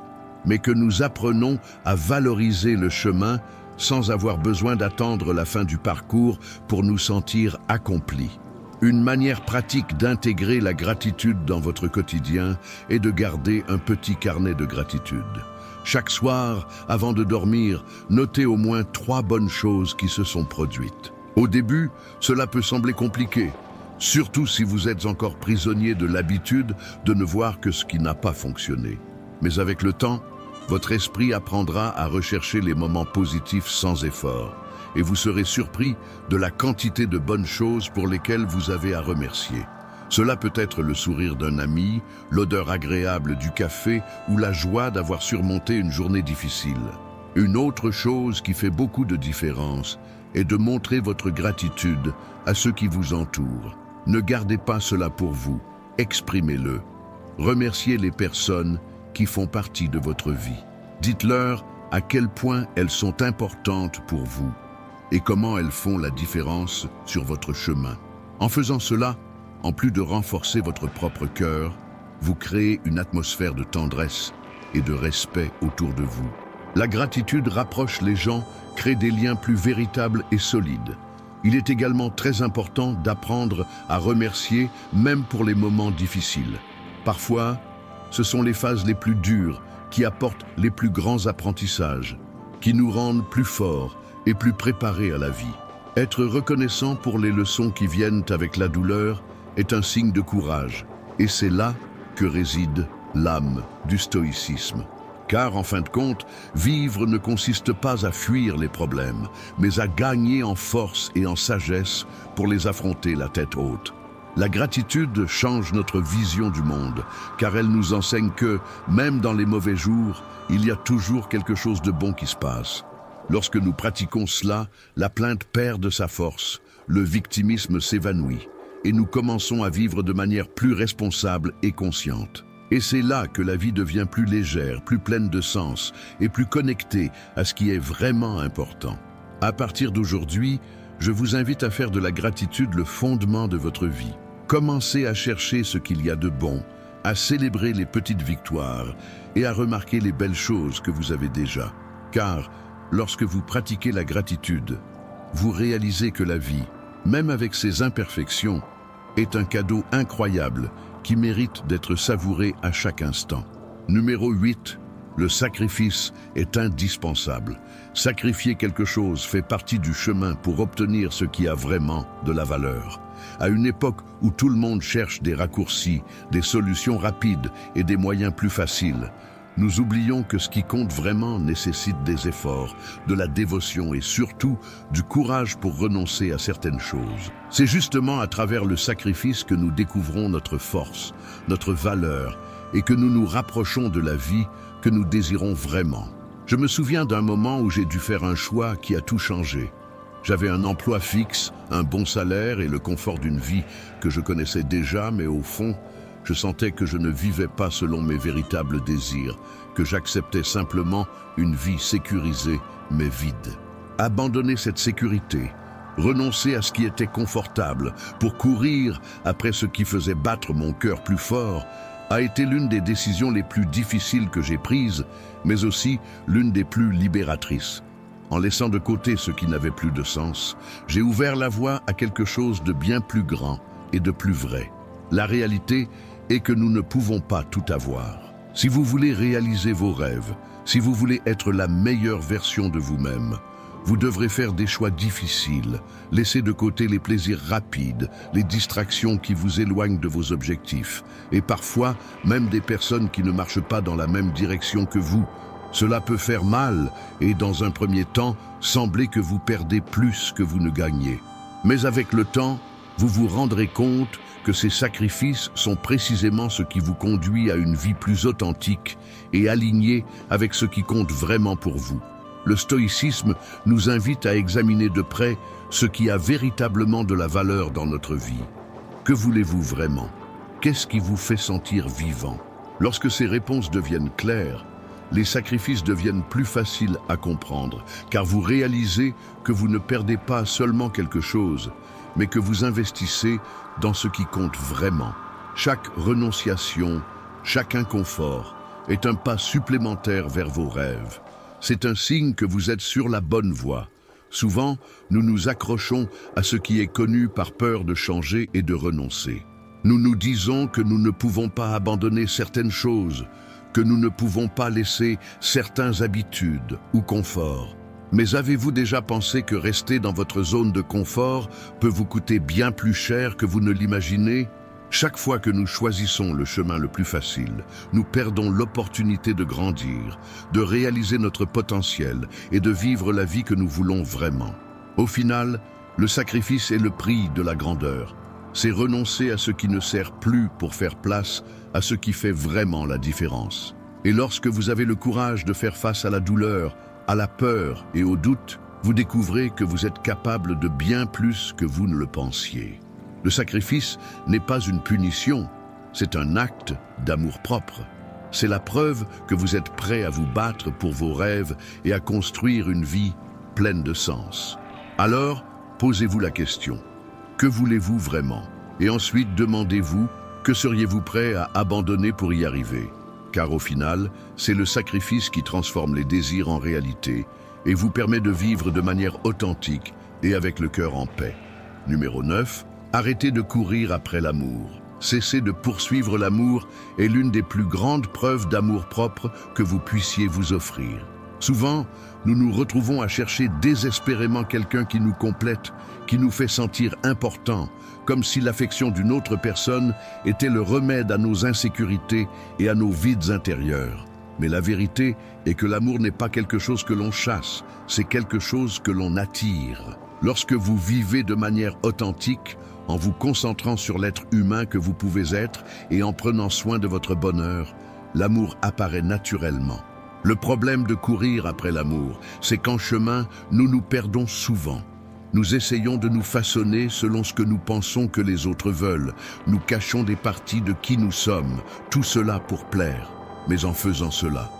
mais que nous apprenons à valoriser le chemin sans avoir besoin d'attendre la fin du parcours pour nous sentir accomplis. Une manière pratique d'intégrer la gratitude dans votre quotidien est de garder un petit carnet de gratitude. Chaque soir, avant de dormir, notez au moins 3 bonnes choses qui se sont produites. Au début, cela peut sembler compliqué, surtout si vous êtes encore prisonnier de l'habitude de ne voir que ce qui n'a pas fonctionné. Mais avec le temps, votre esprit apprendra à rechercher les moments positifs sans effort. Et vous serez surpris de la quantité de bonnes choses pour lesquelles vous avez à remercier. Cela peut être le sourire d'un ami, l'odeur agréable du café ou la joie d'avoir surmonté une journée difficile. Une autre chose qui fait beaucoup de différence est de montrer votre gratitude à ceux qui vous entourent. Ne gardez pas cela pour vous, exprimez-le. Remerciez les personnes qui font partie de votre vie. Dites-leur à quel point elles sont importantes pour vous et comment elles font la différence sur votre chemin. En faisant cela, en plus de renforcer votre propre cœur, vous créez une atmosphère de tendresse et de respect autour de vous. La gratitude rapproche les gens, crée des liens plus véritables et solides. Il est également très important d'apprendre à remercier même pour les moments difficiles. Parfois, ce sont les phases les plus dures qui apportent les plus grands apprentissages, qui nous rendent plus forts et plus préparés à la vie. Être reconnaissant pour les leçons qui viennent avec la douleur est un signe de courage, et c'est là que réside l'âme du stoïcisme. Car, en fin de compte, vivre ne consiste pas à fuir les problèmes, mais à gagner en force et en sagesse pour les affronter la tête haute. La gratitude change notre vision du monde, car elle nous enseigne que, même dans les mauvais jours, il y a toujours quelque chose de bon qui se passe. Lorsque nous pratiquons cela, la plainte perd de sa force, le victimisme s'évanouit, et nous commençons à vivre de manière plus responsable et consciente. Et c'est là que la vie devient plus légère, plus pleine de sens et plus connectée à ce qui est vraiment important. À partir d'aujourd'hui, je vous invite à faire de la gratitude le fondement de votre vie. Commencez à chercher ce qu'il y a de bon, à célébrer les petites victoires et à remarquer les belles choses que vous avez déjà. Car lorsque vous pratiquez la gratitude, vous réalisez que la vie, même avec ses imperfections, est un cadeau incroyable qui mérite d'être savouré à chaque instant. Numéro 8. Le sacrifice est indispensable. Sacrifier quelque chose fait partie du chemin pour obtenir ce qui a vraiment de la valeur. À une époque où tout le monde cherche des raccourcis, des solutions rapides et des moyens plus faciles, nous oublions que ce qui compte vraiment nécessite des efforts, de la dévotion et surtout du courage pour renoncer à certaines choses. C'est justement à travers le sacrifice que nous découvrons notre force, notre valeur et que nous nous rapprochons de la vie que nous désirons vraiment. Je me souviens d'un moment où j'ai dû faire un choix qui a tout changé. J'avais un emploi fixe, un bon salaire et le confort d'une vie que je connaissais déjà, mais au fond, je sentais que je ne vivais pas selon mes véritables désirs, que j'acceptais simplement une vie sécurisée mais vide. Abandonner cette sécurité, renoncer à ce qui était confortable pour courir après ce qui faisait battre mon cœur plus fort, a été l'une des décisions les plus difficiles que j'ai prises, mais aussi l'une des plus libératrices. En laissant de côté ce qui n'avait plus de sens, j'ai ouvert la voie à quelque chose de bien plus grand et de plus vrai. La réalité est que nous ne pouvons pas tout avoir. Si vous voulez réaliser vos rêves, si vous voulez être la meilleure version de vous-même, vous devrez faire des choix difficiles, laisser de côté les plaisirs rapides, les distractions qui vous éloignent de vos objectifs, et parfois même des personnes qui ne marchent pas dans la même direction que vous. Cela peut faire mal et, dans un premier temps, sembler que vous perdez plus que vous ne gagnez. Mais avec le temps, vous vous rendrez compte que ces sacrifices sont précisément ce qui vous conduit à une vie plus authentique et alignée avec ce qui compte vraiment pour vous. Le stoïcisme nous invite à examiner de près ce qui a véritablement de la valeur dans notre vie. Que voulez-vous vraiment? Qu'est-ce qui vous fait sentir vivant? Lorsque ces réponses deviennent claires, les sacrifices deviennent plus faciles à comprendre, car vous réalisez que vous ne perdez pas seulement quelque chose, mais que vous investissez dans ce qui compte vraiment. Chaque renonciation, chaque inconfort est un pas supplémentaire vers vos rêves. C'est un signe que vous êtes sur la bonne voie. Souvent, nous nous accrochons à ce qui est connu par peur de changer et de renoncer. Nous nous disons que nous ne pouvons pas abandonner certaines choses, que nous ne pouvons pas laisser certaines habitudes ou conforts. Mais avez-vous déjà pensé que rester dans votre zone de confort peut vous coûter bien plus cher que vous ne l'imaginez? Chaque fois que nous choisissons le chemin le plus facile, nous perdons l'opportunité de grandir, de réaliser notre potentiel et de vivre la vie que nous voulons vraiment. Au final, le sacrifice est le prix de la grandeur. C'est renoncer à ce qui ne sert plus pour faire place à ce qui fait vraiment la différence. Et lorsque vous avez le courage de faire face à la douleur, à la peur et au doute, vous découvrez que vous êtes capable de bien plus que vous ne le pensiez. Le sacrifice n'est pas une punition, c'est un acte d'amour-propre. C'est la preuve que vous êtes prêt à vous battre pour vos rêves et à construire une vie pleine de sens. Alors, posez-vous la question. Que voulez-vous vraiment? Et ensuite, demandez-vous, que seriez-vous prêt à abandonner pour y arriver? Car au final, c'est le sacrifice qui transforme les désirs en réalité et vous permet de vivre de manière authentique et avec le cœur en paix. Numéro 9. Arrêtez de courir après l'amour. Cessez de poursuivre l'amour est l'une des plus grandes preuves d'amour-propre que vous puissiez vous offrir. Souvent, nous nous retrouvons à chercher désespérément quelqu'un qui nous complète, qui nous fait sentir importants, comme si l'affection d'une autre personne était le remède à nos insécurités et à nos vides intérieurs. Mais la vérité est que l'amour n'est pas quelque chose que l'on chasse, c'est quelque chose que l'on attire. Lorsque vous vivez de manière authentique, en vous concentrant sur l'être humain que vous pouvez être et en prenant soin de votre bonheur, l'amour apparaît naturellement. Le problème de courir après l'amour, c'est qu'en chemin, nous nous perdons souvent. Nous essayons de nous façonner selon ce que nous pensons que les autres veulent. Nous cachons des parties de qui nous sommes, tout cela pour plaire. Mais en faisant cela,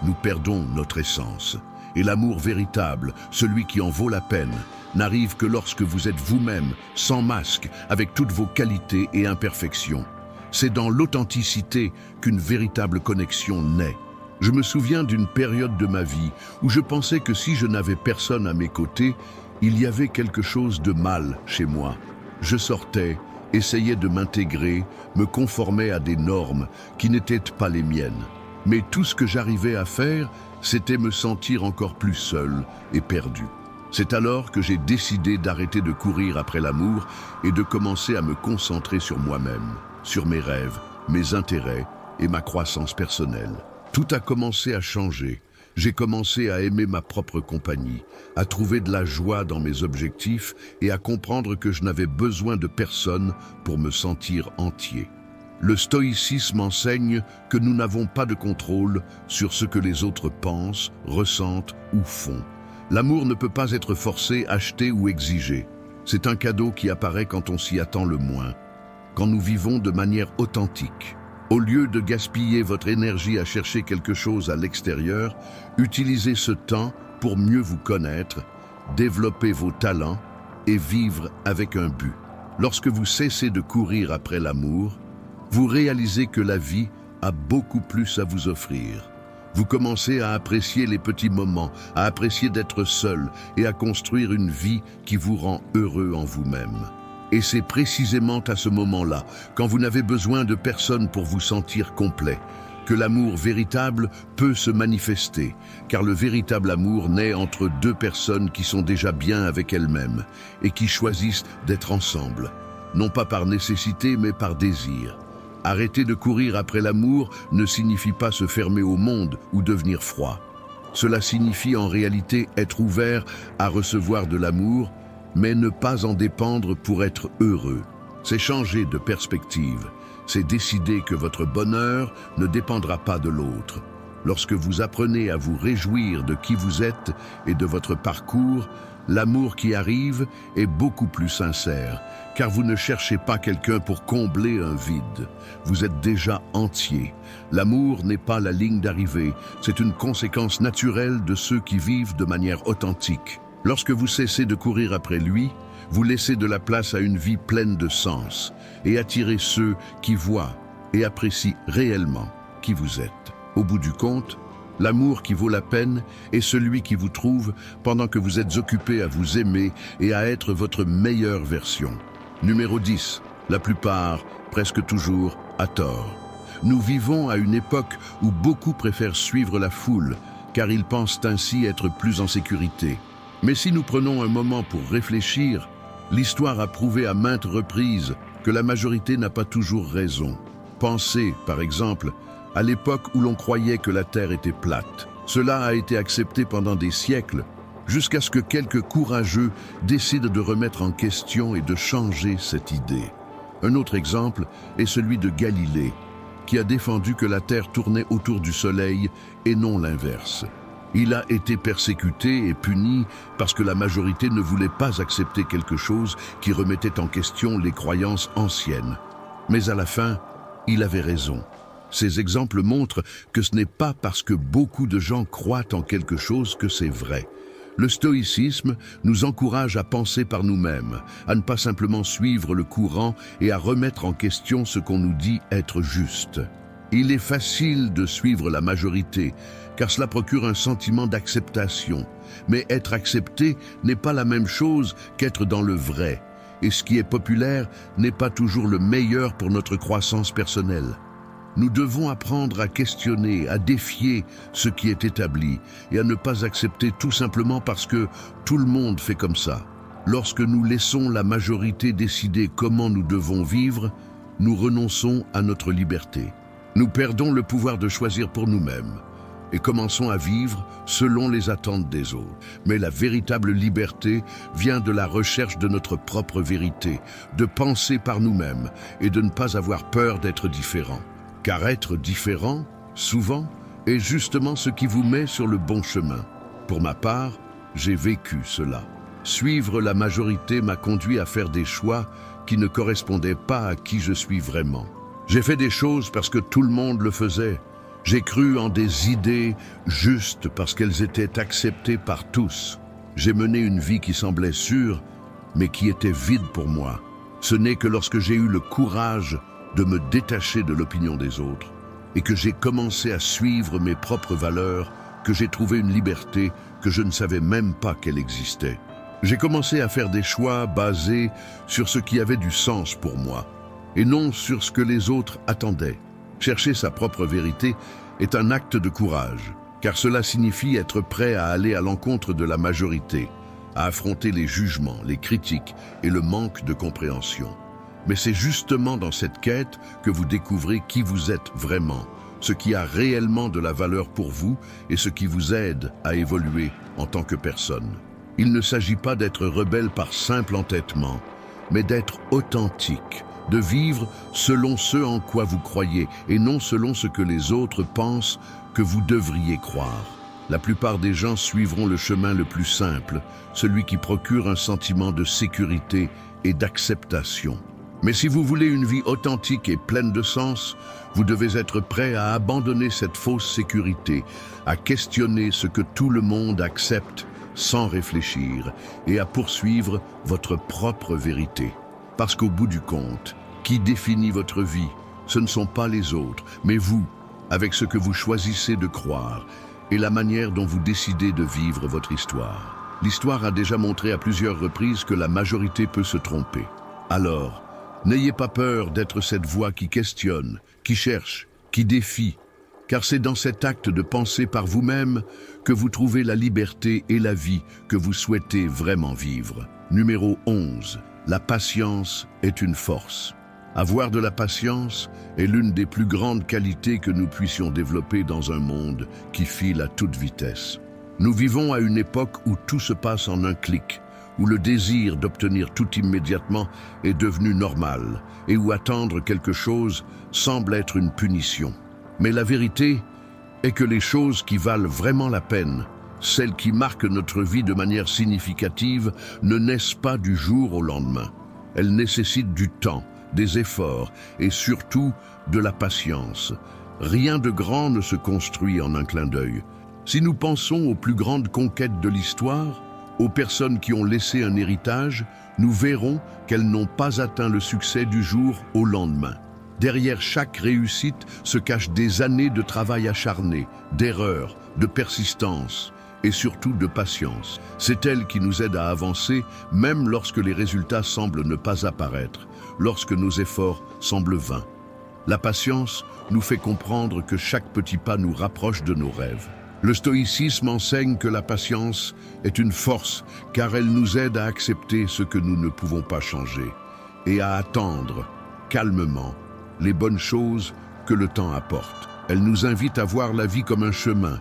nous perdons notre essence. Et l'amour véritable, celui qui en vaut la peine, n'arrive que lorsque vous êtes vous-même, sans masque, avec toutes vos qualités et imperfections. C'est dans l'authenticité qu'une véritable connexion naît. Je me souviens d'une période de ma vie où je pensais que si je n'avais personne à mes côtés, il y avait quelque chose de mal chez moi. Je sortais, essayais de m'intégrer, me conformais à des normes qui n'étaient pas les miennes. Mais tout ce que j'arrivais à faire, c'était me sentir encore plus seul et perdu. C'est alors que j'ai décidé d'arrêter de courir après l'amour et de commencer à me concentrer sur moi-même, sur mes rêves, mes intérêts et ma croissance personnelle. Tout a commencé à changer. J'ai commencé à aimer ma propre compagnie, à trouver de la joie dans mes objectifs et à comprendre que je n'avais besoin de personne pour me sentir entier. Le stoïcisme enseigne que nous n'avons pas de contrôle sur ce que les autres pensent, ressentent ou font. L'amour ne peut pas être forcé, acheté ou exigé. C'est un cadeau qui apparaît quand on s'y attend le moins, quand nous vivons de manière authentique. Au lieu de gaspiller votre énergie à chercher quelque chose à l'extérieur, utilisez ce temps pour mieux vous connaître, développer vos talents et vivre avec un but. Lorsque vous cessez de courir après l'amour, vous réalisez que la vie a beaucoup plus à vous offrir. Vous commencez à apprécier les petits moments, à apprécier d'être seul et à construire une vie qui vous rend heureux en vous-même. Et c'est précisément à ce moment-là, quand vous n'avez besoin de personne pour vous sentir complet, que l'amour véritable peut se manifester, car le véritable amour naît entre deux personnes qui sont déjà bien avec elles-mêmes et qui choisissent d'être ensemble, non pas par nécessité mais par désir. Arrêter de courir après l'amour ne signifie pas se fermer au monde ou devenir froid. Cela signifie en réalité être ouvert à recevoir de l'amour, mais ne pas en dépendre pour être heureux. C'est changer de perspective. C'est décider que votre bonheur ne dépendra pas de l'autre. Lorsque vous apprenez à vous réjouir de qui vous êtes et de votre parcours, l'amour qui arrive est beaucoup plus sincère, car vous ne cherchez pas quelqu'un pour combler un vide. Vous êtes déjà entier. L'amour n'est pas la ligne d'arrivée, c'est une conséquence naturelle de ceux qui vivent de manière authentique. Lorsque vous cessez de courir après lui, vous laissez de la place à une vie pleine de sens et attirez ceux qui voient et apprécient réellement qui vous êtes. Au bout du compte, l'amour qui vaut la peine est celui qui vous trouve pendant que vous êtes occupé à vous aimer et à être votre meilleure version. Numéro 10. La plupart, presque toujours, à tort. Nous vivons à une époque où beaucoup préfèrent suivre la foule, car ils pensent ainsi être plus en sécurité. Mais si nous prenons un moment pour réfléchir, l'histoire a prouvé à maintes reprises que la majorité n'a pas toujours raison. Pensez, par exemple, à l'époque où l'on croyait que la Terre était plate. Cela a été accepté pendant des siècles, jusqu'à ce que quelques courageux décident de remettre en question et de changer cette idée. Un autre exemple est celui de Galilée, qui a défendu que la Terre tournait autour du Soleil et non l'inverse. Il a été persécuté et puni parce que la majorité ne voulait pas accepter quelque chose qui remettait en question les croyances anciennes. Mais à la fin, il avait raison. Ces exemples montrent que ce n'est pas parce que beaucoup de gens croient en quelque chose que c'est vrai. Le stoïcisme nous encourage à penser par nous-mêmes, à ne pas simplement suivre le courant et à remettre en question ce qu'on nous dit être juste. Il est facile de suivre la majorité, car cela procure un sentiment d'acceptation. Mais être accepté n'est pas la même chose qu'être dans le vrai. Et ce qui est populaire n'est pas toujours le meilleur pour notre croissance personnelle. Nous devons apprendre à questionner, à défier ce qui est établi et à ne pas accepter tout simplement parce que tout le monde fait comme ça. Lorsque nous laissons la majorité décider comment nous devons vivre, nous renonçons à notre liberté. Nous perdons le pouvoir de choisir pour nous-mêmes et commençons à vivre selon les attentes des autres. Mais la véritable liberté vient de la recherche de notre propre vérité, de penser par nous-mêmes et de ne pas avoir peur d'être différent. Car être différent, souvent, est justement ce qui vous met sur le bon chemin. Pour ma part, j'ai vécu cela. Suivre la majorité m'a conduit à faire des choix qui ne correspondaient pas à qui je suis vraiment. J'ai fait des choses parce que tout le monde le faisait, J'ai cru en des idées justes parce qu'elles étaient acceptées par tous. J'ai mené une vie qui semblait sûre, mais qui était vide pour moi. Ce n'est que lorsque j'ai eu le courage de me détacher de l'opinion des autres et que j'ai commencé à suivre mes propres valeurs que j'ai trouvé une liberté que je ne savais même pas qu'elle existait. J'ai commencé à faire des choix basés sur ce qui avait du sens pour moi et non sur ce que les autres attendaient. Chercher sa propre vérité est un acte de courage, car cela signifie être prêt à aller à l'encontre de la majorité, à affronter les jugements, les critiques et le manque de compréhension. Mais c'est justement dans cette quête que vous découvrez qui vous êtes vraiment, ce qui a réellement de la valeur pour vous et ce qui vous aide à évoluer en tant que personne. Il ne s'agit pas d'être rebelle par simple entêtement, mais d'être authentique, de vivre selon ce en quoi vous croyez et non selon ce que les autres pensent que vous devriez croire. La plupart des gens suivront le chemin le plus simple, celui qui procure un sentiment de sécurité et d'acceptation. Mais si vous voulez une vie authentique et pleine de sens, vous devez être prêt à abandonner cette fausse sécurité, à questionner ce que tout le monde accepte sans réfléchir et à poursuivre votre propre vérité. Parce qu'au bout du compte, qui définit votre vie, ce ne sont pas les autres, mais vous, avec ce que vous choisissez de croire et la manière dont vous décidez de vivre votre histoire. L'histoire a déjà montré à plusieurs reprises que la majorité peut se tromper. Alors, n'ayez pas peur d'être cette voix qui questionne, qui cherche, qui défie, car c'est dans cet acte de penser par vous-même que vous trouvez la liberté et la vie que vous souhaitez vraiment vivre. Numéro 11. La patience est une force. Avoir de la patience est l'une des plus grandes qualités que nous puissions développer dans un monde qui file à toute vitesse. Nous vivons à une époque où tout se passe en un clic, où le désir d'obtenir tout immédiatement est devenu normal et où attendre quelque chose semble être une punition. Mais la vérité est que les choses qui valent vraiment la peine, celles qui marquent notre vie de manière significative, ne naissent pas du jour au lendemain. Elles nécessitent du temps, des efforts et surtout de la patience. Rien de grand ne se construit en un clin d'œil. Si nous pensons aux plus grandes conquêtes de l'histoire, aux personnes qui ont laissé un héritage, nous verrons qu'elles n'ont pas atteint le succès du jour au lendemain. Derrière chaque réussite se cachent des années de travail acharné, d'erreurs, de persistance et surtout de patience. C'est elle qui nous aide à avancer, même lorsque les résultats semblent ne pas apparaître, lorsque nos efforts semblent vains. La patience nous fait comprendre que chaque petit pas nous rapproche de nos rêves. Le stoïcisme enseigne que la patience est une force car elle nous aide à accepter ce que nous ne pouvons pas changer et à attendre calmement les bonnes choses que le temps apporte. Elle nous invite à voir la vie comme un chemin,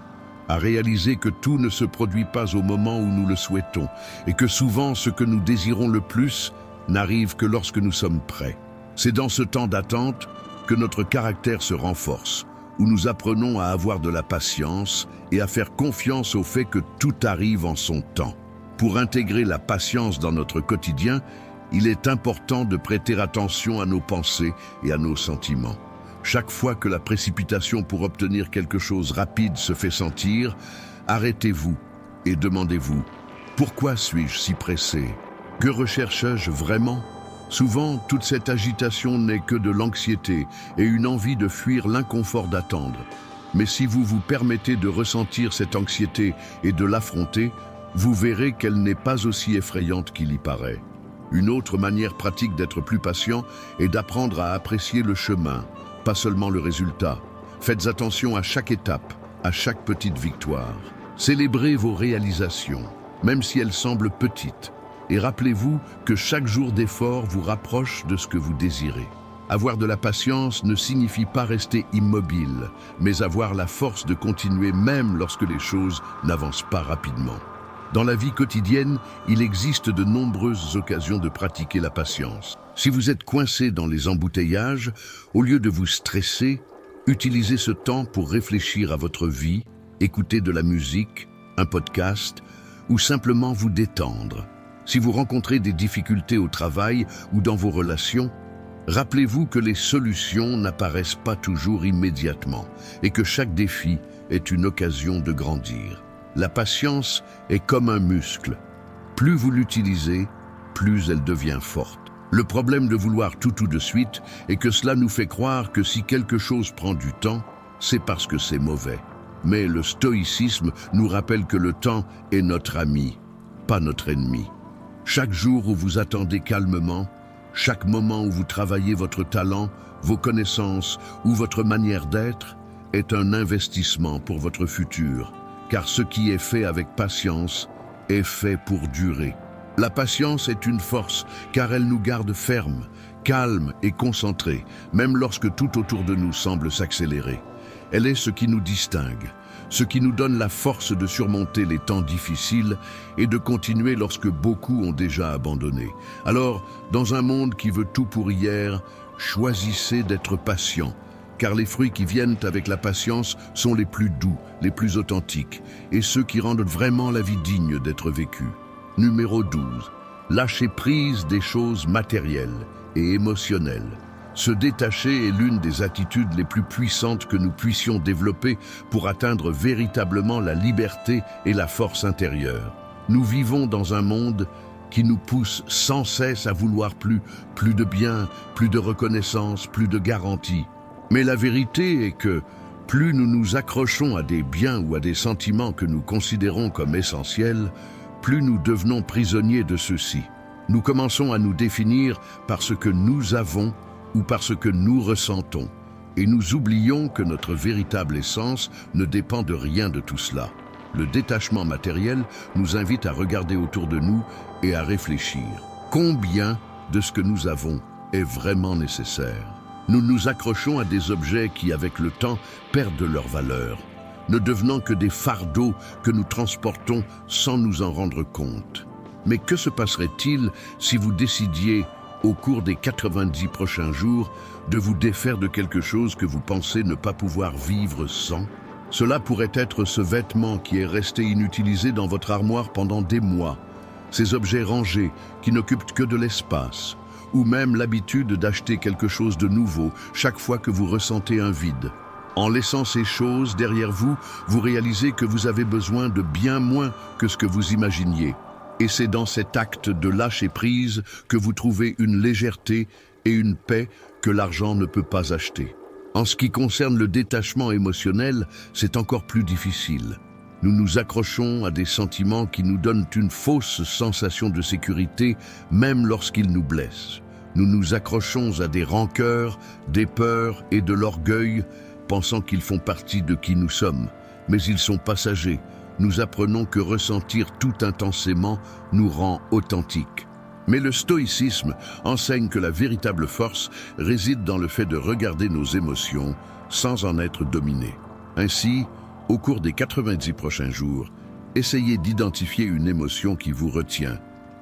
à réaliser que tout ne se produit pas au moment où nous le souhaitons et que souvent ce que nous désirons le plus n'arrive que lorsque nous sommes prêts. C'est dans ce temps d'attente que notre caractère se renforce, où nous apprenons à avoir de la patience et à faire confiance au fait que tout arrive en son temps. Pour intégrer la patience dans notre quotidien, il est important de prêter attention à nos pensées et à nos sentiments. Chaque fois que la précipitation pour obtenir quelque chose rapide se fait sentir, arrêtez-vous et demandez-vous « Pourquoi suis-je si pressé ? Que recherche-je vraiment ?» Souvent, toute cette agitation n'est que de l'anxiété et une envie de fuir l'inconfort d'attendre. Mais si vous vous permettez de ressentir cette anxiété et de l'affronter, vous verrez qu'elle n'est pas aussi effrayante qu'il y paraît. Une autre manière pratique d'être plus patient est d'apprendre à apprécier le chemin, pas seulement le résultat. Faites attention à chaque étape, à chaque petite victoire. Célébrez vos réalisations, même si elles semblent petites. Et rappelez-vous que chaque jour d'effort vous rapproche de ce que vous désirez. Avoir de la patience ne signifie pas rester immobile, mais avoir la force de continuer même lorsque les choses n'avancent pas rapidement. Dans la vie quotidienne, il existe de nombreuses occasions de pratiquer la patience. Si vous êtes coincé dans les embouteillages, au lieu de vous stresser, utilisez ce temps pour réfléchir à votre vie, écouter de la musique, un podcast ou simplement vous détendre. Si vous rencontrez des difficultés au travail ou dans vos relations, Rappelez-vous que les solutions n'apparaissent pas toujours immédiatement et que chaque défi est une occasion de grandir. La patience est comme un muscle. Plus vous l'utilisez, plus elle devient forte. Le problème de vouloir tout de suite est que cela nous fait croire que si quelque chose prend du temps, c'est parce que c'est mauvais. Mais le stoïcisme nous rappelle que le temps est notre ami, pas notre ennemi. Chaque jour où vous attendez calmement, chaque moment où vous travaillez votre talent, vos connaissances ou votre manière d'être est un investissement pour votre futur, car ce qui est fait avec patience est fait pour durer. La patience est une force, car elle nous garde fermes, calmes et concentrés, même lorsque tout autour de nous semble s'accélérer. Elle est ce qui nous distingue, ce qui nous donne la force de surmonter les temps difficiles et de continuer lorsque beaucoup ont déjà abandonné. Alors, dans un monde qui veut tout pour hier, choisissez d'être patient, car les fruits qui viennent avec la patience sont les plus doux, les plus authentiques, et ceux qui rendent vraiment la vie digne d'être vécue. Numéro 12. Lâcher prise des choses matérielles et émotionnelles. Se détacher est l'une des attitudes les plus puissantes que nous puissions développer pour atteindre véritablement la liberté et la force intérieure. Nous vivons dans un monde qui nous pousse sans cesse à vouloir plus de biens, plus de reconnaissance, plus de garanties. Mais la vérité est que plus nous nous accrochons à des biens ou à des sentiments que nous considérons comme essentiels, plus nous devenons prisonniers de ceux-ci. Nous commençons à nous définir par ce que nous avons ou par ce que nous ressentons, et nous oublions que notre véritable essence ne dépend de rien de tout cela. Le détachement matériel nous invite à regarder autour de nous et à réfléchir. Combien de ce que nous avons est vraiment nécessaire? Nous nous accrochons à des objets qui, avec le temps, perdent leur valeur, ne devenant que des fardeaux que nous transportons sans nous en rendre compte. Mais que se passerait-il si vous décidiez, au cours des 90 prochains jours, de vous défaire de quelque chose que vous pensez ne pas pouvoir vivre sans? Cela pourrait être ce vêtement qui est resté inutilisé dans votre armoire pendant des mois, ces objets rangés qui n'occupent que de l'espace, ou même l'habitude d'acheter quelque chose de nouveau chaque fois que vous ressentez un vide. En laissant ces choses derrière vous, vous réalisez que vous avez besoin de bien moins que ce que vous imaginiez. Et c'est dans cet acte de lâcher prise que vous trouvez une légèreté et une paix que l'argent ne peut pas acheter. En ce qui concerne le détachement émotionnel, c'est encore plus difficile. Nous nous accrochons à des sentiments qui nous donnent une fausse sensation de sécurité, même lorsqu'ils nous blessent. Nous nous accrochons à des rancœurs, des peurs et de l'orgueil, pensant qu'ils font partie de qui nous sommes. Mais ils sont passagers. Nous apprenons que ressentir tout intensément nous rend authentiques. Mais le stoïcisme enseigne que la véritable force réside dans le fait de regarder nos émotions sans en être dominé. Ainsi, au cours des 90 prochains jours, essayez d'identifier une émotion qui vous retient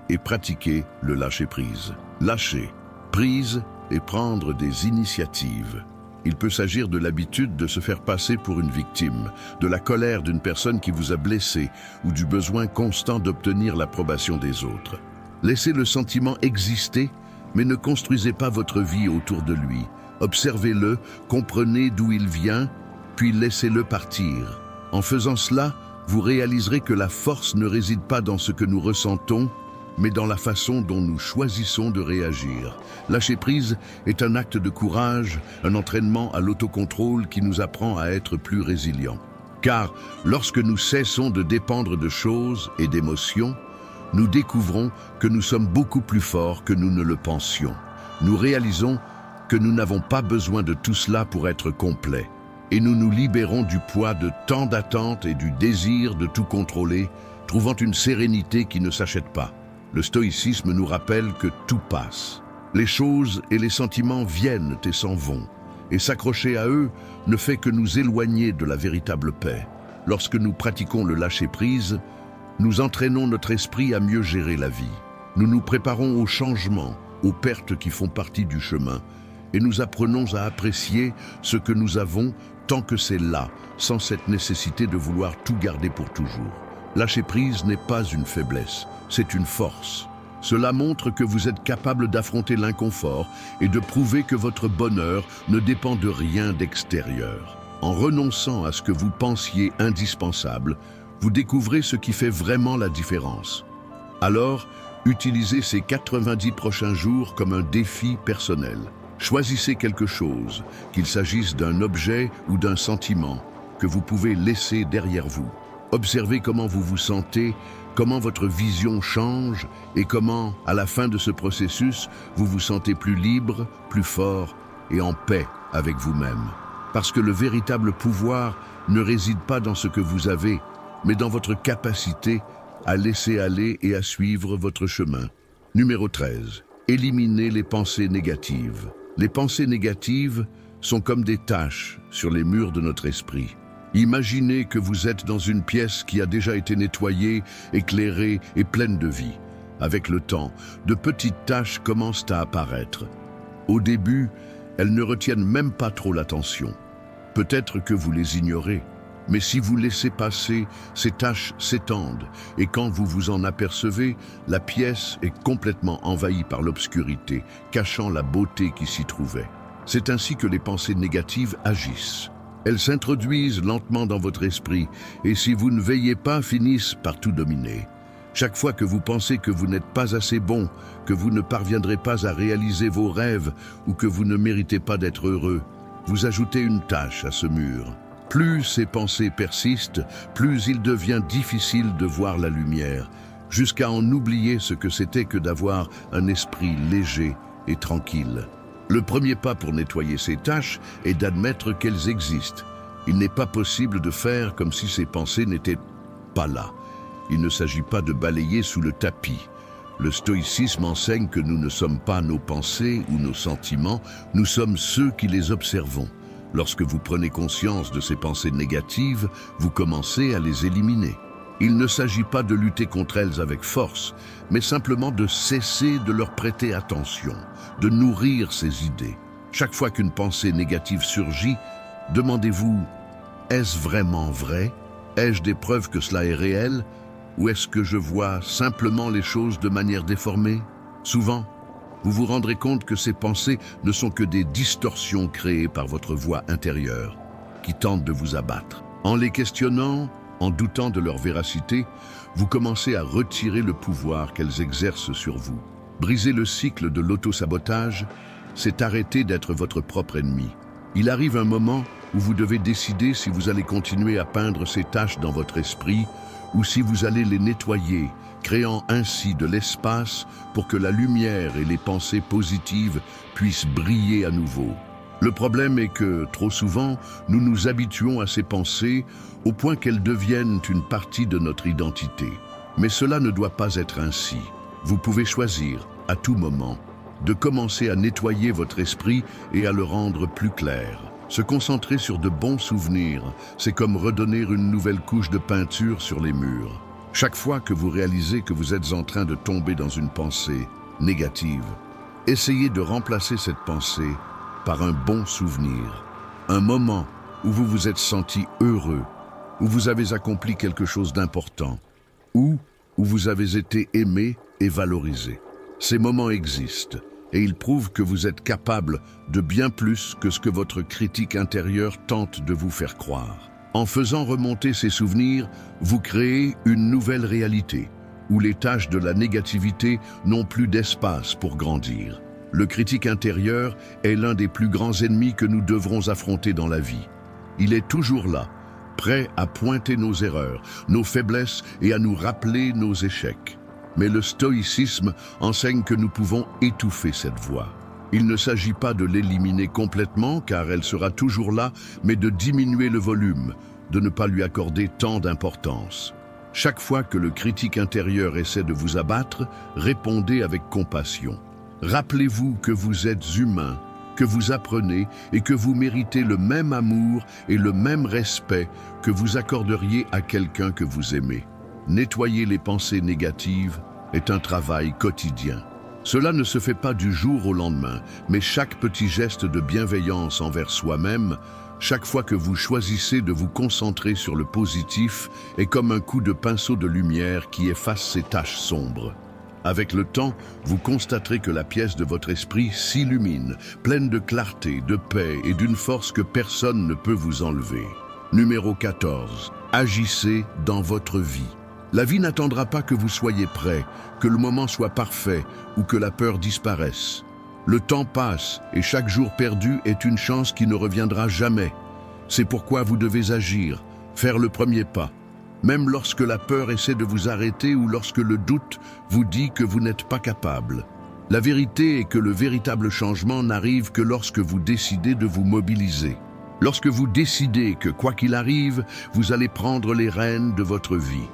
et pratiquez le lâcher-prise. Lâcher, prise et prendre des initiatives. Il peut s'agir de l'habitude de se faire passer pour une victime, de la colère d'une personne qui vous a blessé ou du besoin constant d'obtenir l'approbation des autres. Laissez le sentiment exister, mais ne construisez pas votre vie autour de lui. Observez-le, comprenez d'où il vient, puis laissez-le partir. En faisant cela, vous réaliserez que la force ne réside pas dans ce que nous ressentons, mais dans la façon dont nous choisissons de réagir. Lâcher prise est un acte de courage, un entraînement à l'autocontrôle qui nous apprend à être plus résilients. Car lorsque nous cessons de dépendre de choses et d'émotions, nous découvrons que nous sommes beaucoup plus forts que nous ne le pensions. Nous réalisons que nous n'avons pas besoin de tout cela pour être complets. Et nous nous libérons du poids de tant d'attentes et du désir de tout contrôler, trouvant une sérénité qui ne s'achète pas. Le stoïcisme nous rappelle que tout passe. Les choses et les sentiments viennent et s'en vont. Et s'accrocher à eux ne fait que nous éloigner de la véritable paix. Lorsque nous pratiquons le lâcher-prise, nous entraînons notre esprit à mieux gérer la vie. Nous nous préparons au changement, aux pertes qui font partie du chemin, et nous apprenons à apprécier ce que nous avons tant que c'est là, sans cette nécessité de vouloir tout garder pour toujours. Lâcher prise n'est pas une faiblesse, c'est une force. Cela montre que vous êtes capable d'affronter l'inconfort et de prouver que votre bonheur ne dépend de rien d'extérieur. En renonçant à ce que vous pensiez indispensable, vous découvrez ce qui fait vraiment la différence. Alors, utilisez ces 90 prochains jours comme un défi personnel. Choisissez quelque chose, qu'il s'agisse d'un objet ou d'un sentiment, que vous pouvez laisser derrière vous. Observez comment vous vous sentez, comment votre vision change et comment, à la fin de ce processus, vous vous sentez plus libre, plus fort et en paix avec vous-même. Parce que le véritable pouvoir ne réside pas dans ce que vous avez, mais dans votre capacité à laisser aller et à suivre votre chemin. Numéro 13. Éliminez les pensées négatives. Les pensées négatives sont comme des taches sur les murs de notre esprit. Imaginez que vous êtes dans une pièce qui a déjà été nettoyée, éclairée et pleine de vie. Avec le temps, de petites taches commencent à apparaître. Au début, elles ne retiennent même pas trop l'attention. Peut-être que vous les ignorez, mais si vous laissez passer, ces taches s'étendent et quand vous vous en apercevez, la pièce est complètement envahie par l'obscurité, cachant la beauté qui s'y trouvait. C'est ainsi que les pensées négatives agissent. Elles s'introduisent lentement dans votre esprit et si vous ne veillez pas, finissent par tout dominer. Chaque fois que vous pensez que vous n'êtes pas assez bon, que vous ne parviendrez pas à réaliser vos rêves ou que vous ne méritez pas d'être heureux, vous ajoutez une tâche à ce mur. Plus ces pensées persistent, plus il devient difficile de voir la lumière, jusqu'à en oublier ce que c'était que d'avoir un esprit léger et tranquille. Le premier pas pour nettoyer ces tâches est d'admettre qu'elles existent. Il n'est pas possible de faire comme si ces pensées n'étaient pas là. Il ne s'agit pas de balayer sous le tapis. Le stoïcisme enseigne que nous ne sommes pas nos pensées ou nos sentiments, nous sommes ceux qui les observons. Lorsque vous prenez conscience de ces pensées négatives, vous commencez à les éliminer. Il ne s'agit pas de lutter contre elles avec force, mais simplement de cesser de leur prêter attention, de nourrir ces idées. Chaque fois qu'une pensée négative surgit, demandez-vous, est-ce vraiment vrai? Ai-je des preuves que cela est réel? Ou est-ce que je vois simplement les choses de manière déformée? Souvent, vous vous rendrez compte que ces pensées ne sont que des distorsions créées par votre voix intérieure, qui tente de vous abattre. En les questionnant, en doutant de leur véracité, vous commencez à retirer le pouvoir qu'elles exercent sur vous. Briser le cycle de l'auto-sabotage, c'est arrêter d'être votre propre ennemi. Il arrive un moment où vous devez décider si vous allez continuer à peindre ces taches dans votre esprit ou si vous allez les nettoyer, créant ainsi de l'espace pour que la lumière et les pensées positives puissent briller à nouveau. Le problème est que, trop souvent, nous nous habituons à ces pensées au point qu'elles deviennent une partie de notre identité. Mais cela ne doit pas être ainsi. Vous pouvez choisir, à tout moment, de commencer à nettoyer votre esprit et à le rendre plus clair. Se concentrer sur de bons souvenirs, c'est comme redonner une nouvelle couche de peinture sur les murs. Chaque fois que vous réalisez que vous êtes en train de tomber dans une pensée négative, essayez de remplacer cette pensée par un bon souvenir, un moment où vous vous êtes senti heureux, où vous avez accompli quelque chose d'important, ou où vous avez été aimé et valorisé. Ces moments existent et ils prouvent que vous êtes capable de bien plus que ce que votre critique intérieure tente de vous faire croire. En faisant remonter ces souvenirs, vous créez une nouvelle réalité, où les tâches de la négativité n'ont plus d'espace pour grandir. Le critique intérieur est l'un des plus grands ennemis que nous devrons affronter dans la vie. Il est toujours là, prêt à pointer nos erreurs, nos faiblesses et à nous rappeler nos échecs. Mais le stoïcisme enseigne que nous pouvons étouffer cette voix. Il ne s'agit pas de l'éliminer complètement, car elle sera toujours là, mais de diminuer le volume, de ne pas lui accorder tant d'importance. Chaque fois que le critique intérieur essaie de vous abattre, répondez avec compassion. Rappelez-vous que vous êtes humain, que vous apprenez et que vous méritez le même amour et le même respect que vous accorderiez à quelqu'un que vous aimez. Nettoyer les pensées négatives est un travail quotidien. Cela ne se fait pas du jour au lendemain, mais chaque petit geste de bienveillance envers soi-même, chaque fois que vous choisissez de vous concentrer sur le positif, est comme un coup de pinceau de lumière qui efface ces taches sombres. Avec le temps, vous constaterez que la pièce de votre esprit s'illumine, pleine de clarté, de paix et d'une force que personne ne peut vous enlever. Numéro 14. Agissez dans votre vie. La vie n'attendra pas que vous soyez prêt, que le moment soit parfait ou que la peur disparaisse. Le temps passe et chaque jour perdu est une chance qui ne reviendra jamais. C'est pourquoi vous devez agir, faire le premier pas. Même lorsque la peur essaie de vous arrêter ou lorsque le doute vous dit que vous n'êtes pas capable. La vérité est que le véritable changement n'arrive que lorsque vous décidez de vous mobiliser. Lorsque vous décidez que, quoi qu'il arrive, vous allez prendre les rênes de votre vie.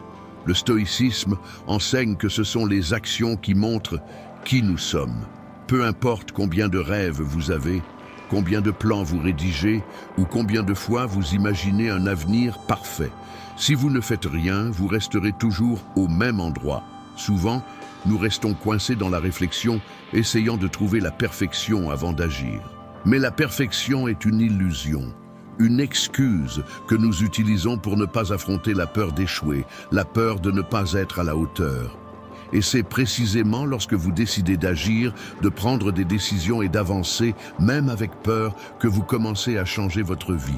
Le stoïcisme enseigne que ce sont les actions qui montrent qui nous sommes. Peu importe combien de rêves vous avez, combien de plans vous rédigez ou combien de fois vous imaginez un avenir parfait. Si vous ne faites rien, vous resterez toujours au même endroit. Souvent, nous restons coincés dans la réflexion, essayant de trouver la perfection avant d'agir. Mais la perfection est une illusion, une excuse que nous utilisons pour ne pas affronter la peur d'échouer, la peur de ne pas être à la hauteur. Et c'est précisément lorsque vous décidez d'agir, de prendre des décisions et d'avancer, même avec peur, que vous commencez à changer votre vie.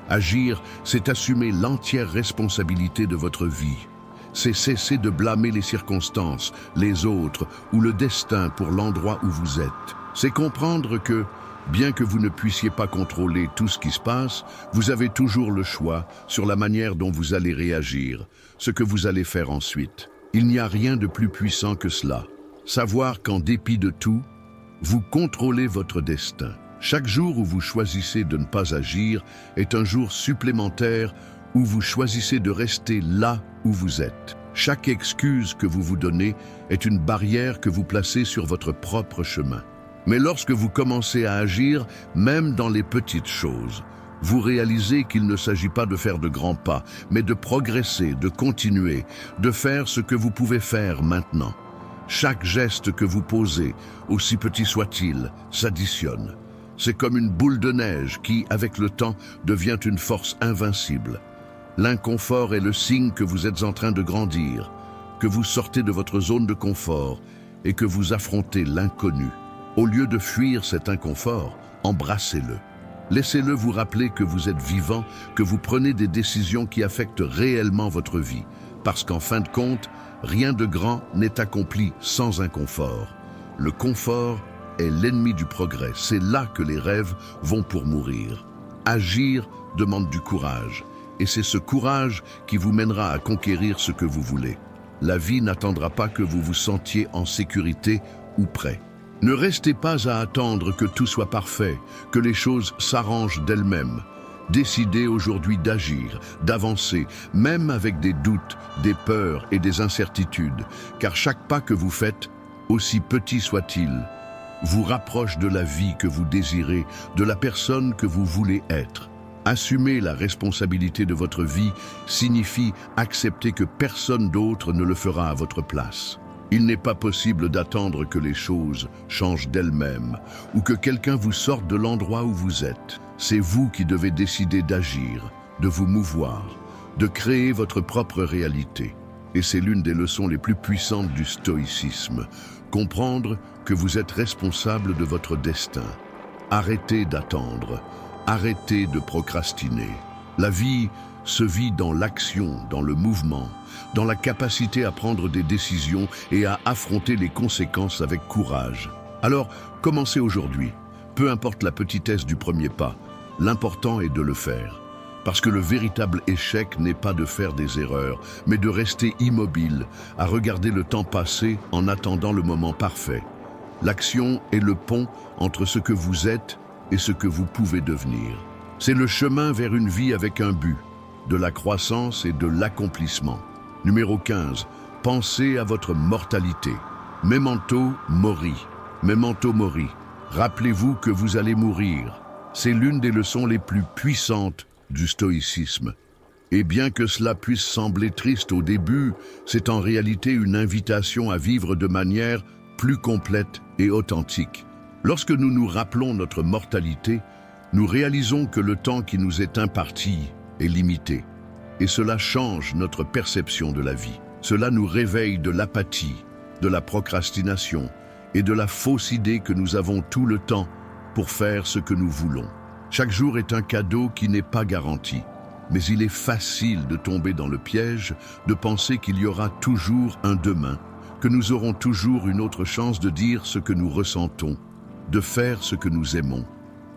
Agir, c'est assumer l'entière responsabilité de votre vie. C'est cesser de blâmer les circonstances, les autres ou le destin pour l'endroit où vous êtes. C'est comprendre que, bien que vous ne puissiez pas contrôler tout ce qui se passe, vous avez toujours le choix sur la manière dont vous allez réagir, ce que vous allez faire ensuite. Il n'y a rien de plus puissant que cela. Savoir qu'en dépit de tout, vous contrôlez votre destin. Chaque jour où vous choisissez de ne pas agir est un jour supplémentaire où vous choisissez de rester là où vous êtes. Chaque excuse que vous vous donnez est une barrière que vous placez sur votre propre chemin. Mais lorsque vous commencez à agir, même dans les petites choses, vous réalisez qu'il ne s'agit pas de faire de grands pas, mais de progresser, de continuer, de faire ce que vous pouvez faire maintenant. Chaque geste que vous posez, aussi petit soit-il, s'additionne. C'est comme une boule de neige qui, avec le temps, devient une force invincible. L'inconfort est le signe que vous êtes en train de grandir, que vous sortez de votre zone de confort et que vous affrontez l'inconnu. Au lieu de fuir cet inconfort, embrassez-le. Laissez-le vous rappeler que vous êtes vivant, que vous prenez des décisions qui affectent réellement votre vie. Parce qu'en fin de compte, rien de grand n'est accompli sans inconfort. Le confort est l'ennemi du progrès. C'est là que les rêves vont pour mourir. Agir demande du courage. Et c'est ce courage qui vous mènera à conquérir ce que vous voulez. La vie n'attendra pas que vous vous sentiez en sécurité ou prêt. Ne restez pas à attendre que tout soit parfait, que les choses s'arrangent d'elles-mêmes. Décidez aujourd'hui d'agir, d'avancer, même avec des doutes, des peurs et des incertitudes, car chaque pas que vous faites, aussi petit soit-il, vous rapproche de la vie que vous désirez, de la personne que vous voulez être. Assumer la responsabilité de votre vie signifie accepter que personne d'autre ne le fera à votre place. Il n'est pas possible d'attendre que les choses changent d'elles-mêmes ou que quelqu'un vous sorte de l'endroit où vous êtes. C'est vous qui devez décider d'agir, de vous mouvoir, de créer votre propre réalité. Et c'est l'une des leçons les plus puissantes du stoïcisme. Comprendre que vous êtes responsable de votre destin. Arrêtez d'attendre, arrêtez de procrastiner. La vie se vit dans l'action, dans le mouvement, dans la capacité à prendre des décisions et à affronter les conséquences avec courage. Alors, commencez aujourd'hui. Peu importe la petitesse du premier pas, l'important est de le faire. Parce que le véritable échec n'est pas de faire des erreurs, mais de rester immobile, à regarder le temps passer en attendant le moment parfait. L'action est le pont entre ce que vous êtes et ce que vous pouvez devenir. C'est le chemin vers une vie avec un but, de la croissance et de l'accomplissement. Numéro 15. Pensez à votre mortalité. Memento mori. Memento mori. Rappelez-vous que vous allez mourir. C'est l'une des leçons les plus puissantes du stoïcisme. Et bien que cela puisse sembler triste au début, c'est en réalité une invitation à vivre de manière plus complète et authentique. Lorsque nous nous rappelons notre mortalité, nous réalisons que le temps qui nous est imparti est limité. Et cela change notre perception de la vie. Cela nous réveille de l'apathie de la procrastination et de la fausse idée que nous avons tout le temps pour faire ce que nous voulons. Chaque jour est un cadeau qui n'est pas garanti, mais il est facile de tomber dans le piège de penser qu'il y aura toujours un demain, que nous aurons toujours une autre chance de dire ce que nous ressentons, de faire ce que nous aimons,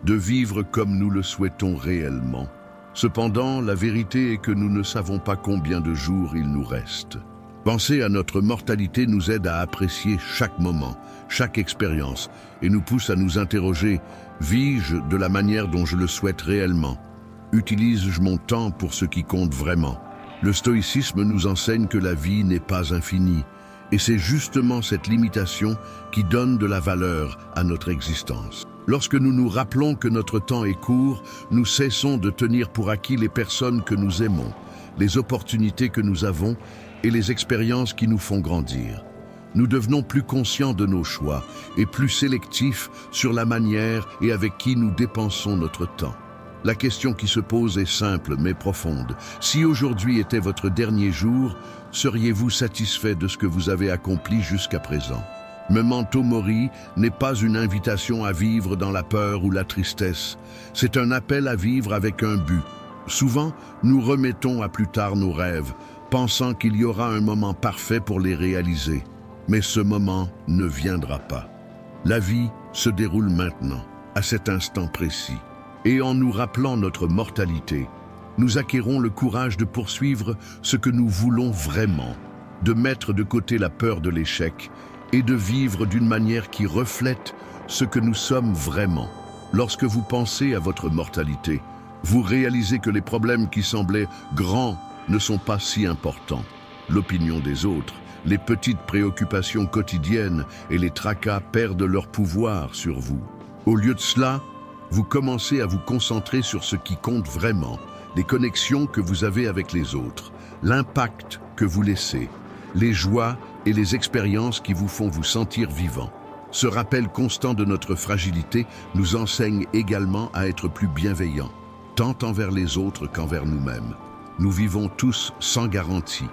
de vivre comme nous le souhaitons réellement. Cependant, la vérité est que nous ne savons pas combien de jours il nous reste. Penser à notre mortalité nous aide à apprécier chaque moment, chaque expérience, et nous pousse à nous interroger, vis-je de la manière dont je le souhaite réellement? Utilise-je mon temps pour ce qui compte vraiment? Le stoïcisme nous enseigne que la vie n'est pas infinie, et c'est justement cette limitation qui donne de la valeur à notre existence. Lorsque nous nous rappelons que notre temps est court, nous cessons de tenir pour acquis les personnes que nous aimons, les opportunités que nous avons et les expériences qui nous font grandir. Nous devenons plus conscients de nos choix et plus sélectifs sur la manière et avec qui nous dépensons notre temps. La question qui se pose est simple mais profonde. Si aujourd'hui était votre dernier jour, seriez-vous satisfait de ce que vous avez accompli jusqu'à présent? Memento Mori n'est pas une invitation à vivre dans la peur ou la tristesse. C'est un appel à vivre avec un but. Souvent, nous remettons à plus tard nos rêves, pensant qu'il y aura un moment parfait pour les réaliser. Mais ce moment ne viendra pas. La vie se déroule maintenant, à cet instant précis. Et en nous rappelant notre mortalité, nous acquérons le courage de poursuivre ce que nous voulons vraiment, de mettre de côté la peur de l'échec et de vivre d'une manière qui reflète ce que nous sommes vraiment. Lorsque vous pensez à votre mortalité, vous réalisez que les problèmes qui semblaient grands ne sont pas si importants. L'opinion des autres, les petites préoccupations quotidiennes et les tracas perdent leur pouvoir sur vous. Au lieu de cela, vous commencez à vous concentrer sur ce qui compte vraiment, les connexions que vous avez avec les autres, l'impact que vous laissez, les joies et les expériences qui vous font vous sentir vivant. Ce rappel constant de notre fragilité nous enseigne également à être plus bienveillants, tant envers les autres qu'envers nous-mêmes. Nous vivons tous sans garantie,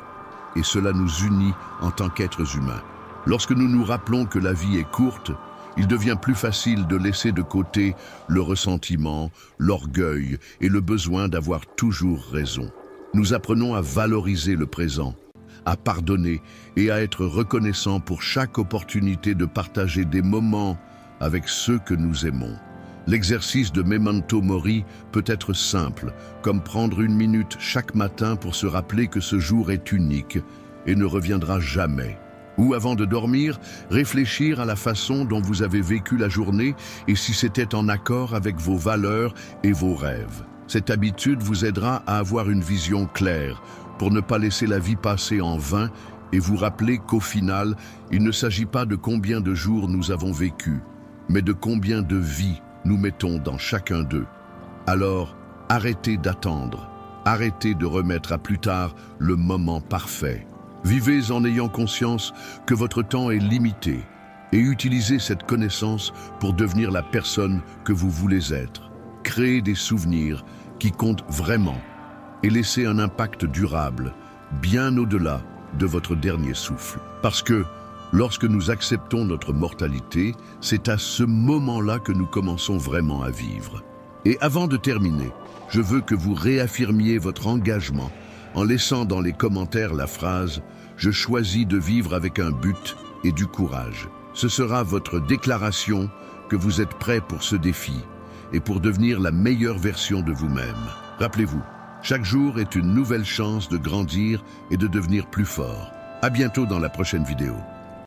et cela nous unit en tant qu'êtres humains. Lorsque nous nous rappelons que la vie est courte, il devient plus facile de laisser de côté le ressentiment, l'orgueil et le besoin d'avoir toujours raison. Nous apprenons à valoriser le présent, à pardonner et à être reconnaissants pour chaque opportunité de partager des moments avec ceux que nous aimons. L'exercice de Memento Mori peut être simple, comme prendre une minute chaque matin pour se rappeler que ce jour est unique et ne reviendra jamais. Ou avant de dormir, réfléchir à la façon dont vous avez vécu la journée et si c'était en accord avec vos valeurs et vos rêves. Cette habitude vous aidera à avoir une vision claire pour ne pas laisser la vie passer en vain et vous rappeler qu'au final, il ne s'agit pas de combien de jours nous avons vécu, mais de combien de vies nous mettons dans chacun d'eux. Alors, arrêtez d'attendre, arrêtez de remettre à plus tard le moment parfait. Vivez en ayant conscience que votre temps est limité et utilisez cette connaissance pour devenir la personne que vous voulez être. Créez des souvenirs qui comptent vraiment et laissez un impact durable, bien au-delà de votre dernier souffle. Parce que lorsque nous acceptons notre mortalité, c'est à ce moment-là que nous commençons vraiment à vivre. Et avant de terminer, je veux que vous réaffirmiez votre engagement en laissant dans les commentaires la phrase « Je choisis de vivre avec un but et du courage ». Ce sera votre déclaration que vous êtes prêt pour ce défi et pour devenir la meilleure version de vous-même. Rappelez-vous, chaque jour est une nouvelle chance de grandir et de devenir plus fort. À bientôt dans la prochaine vidéo.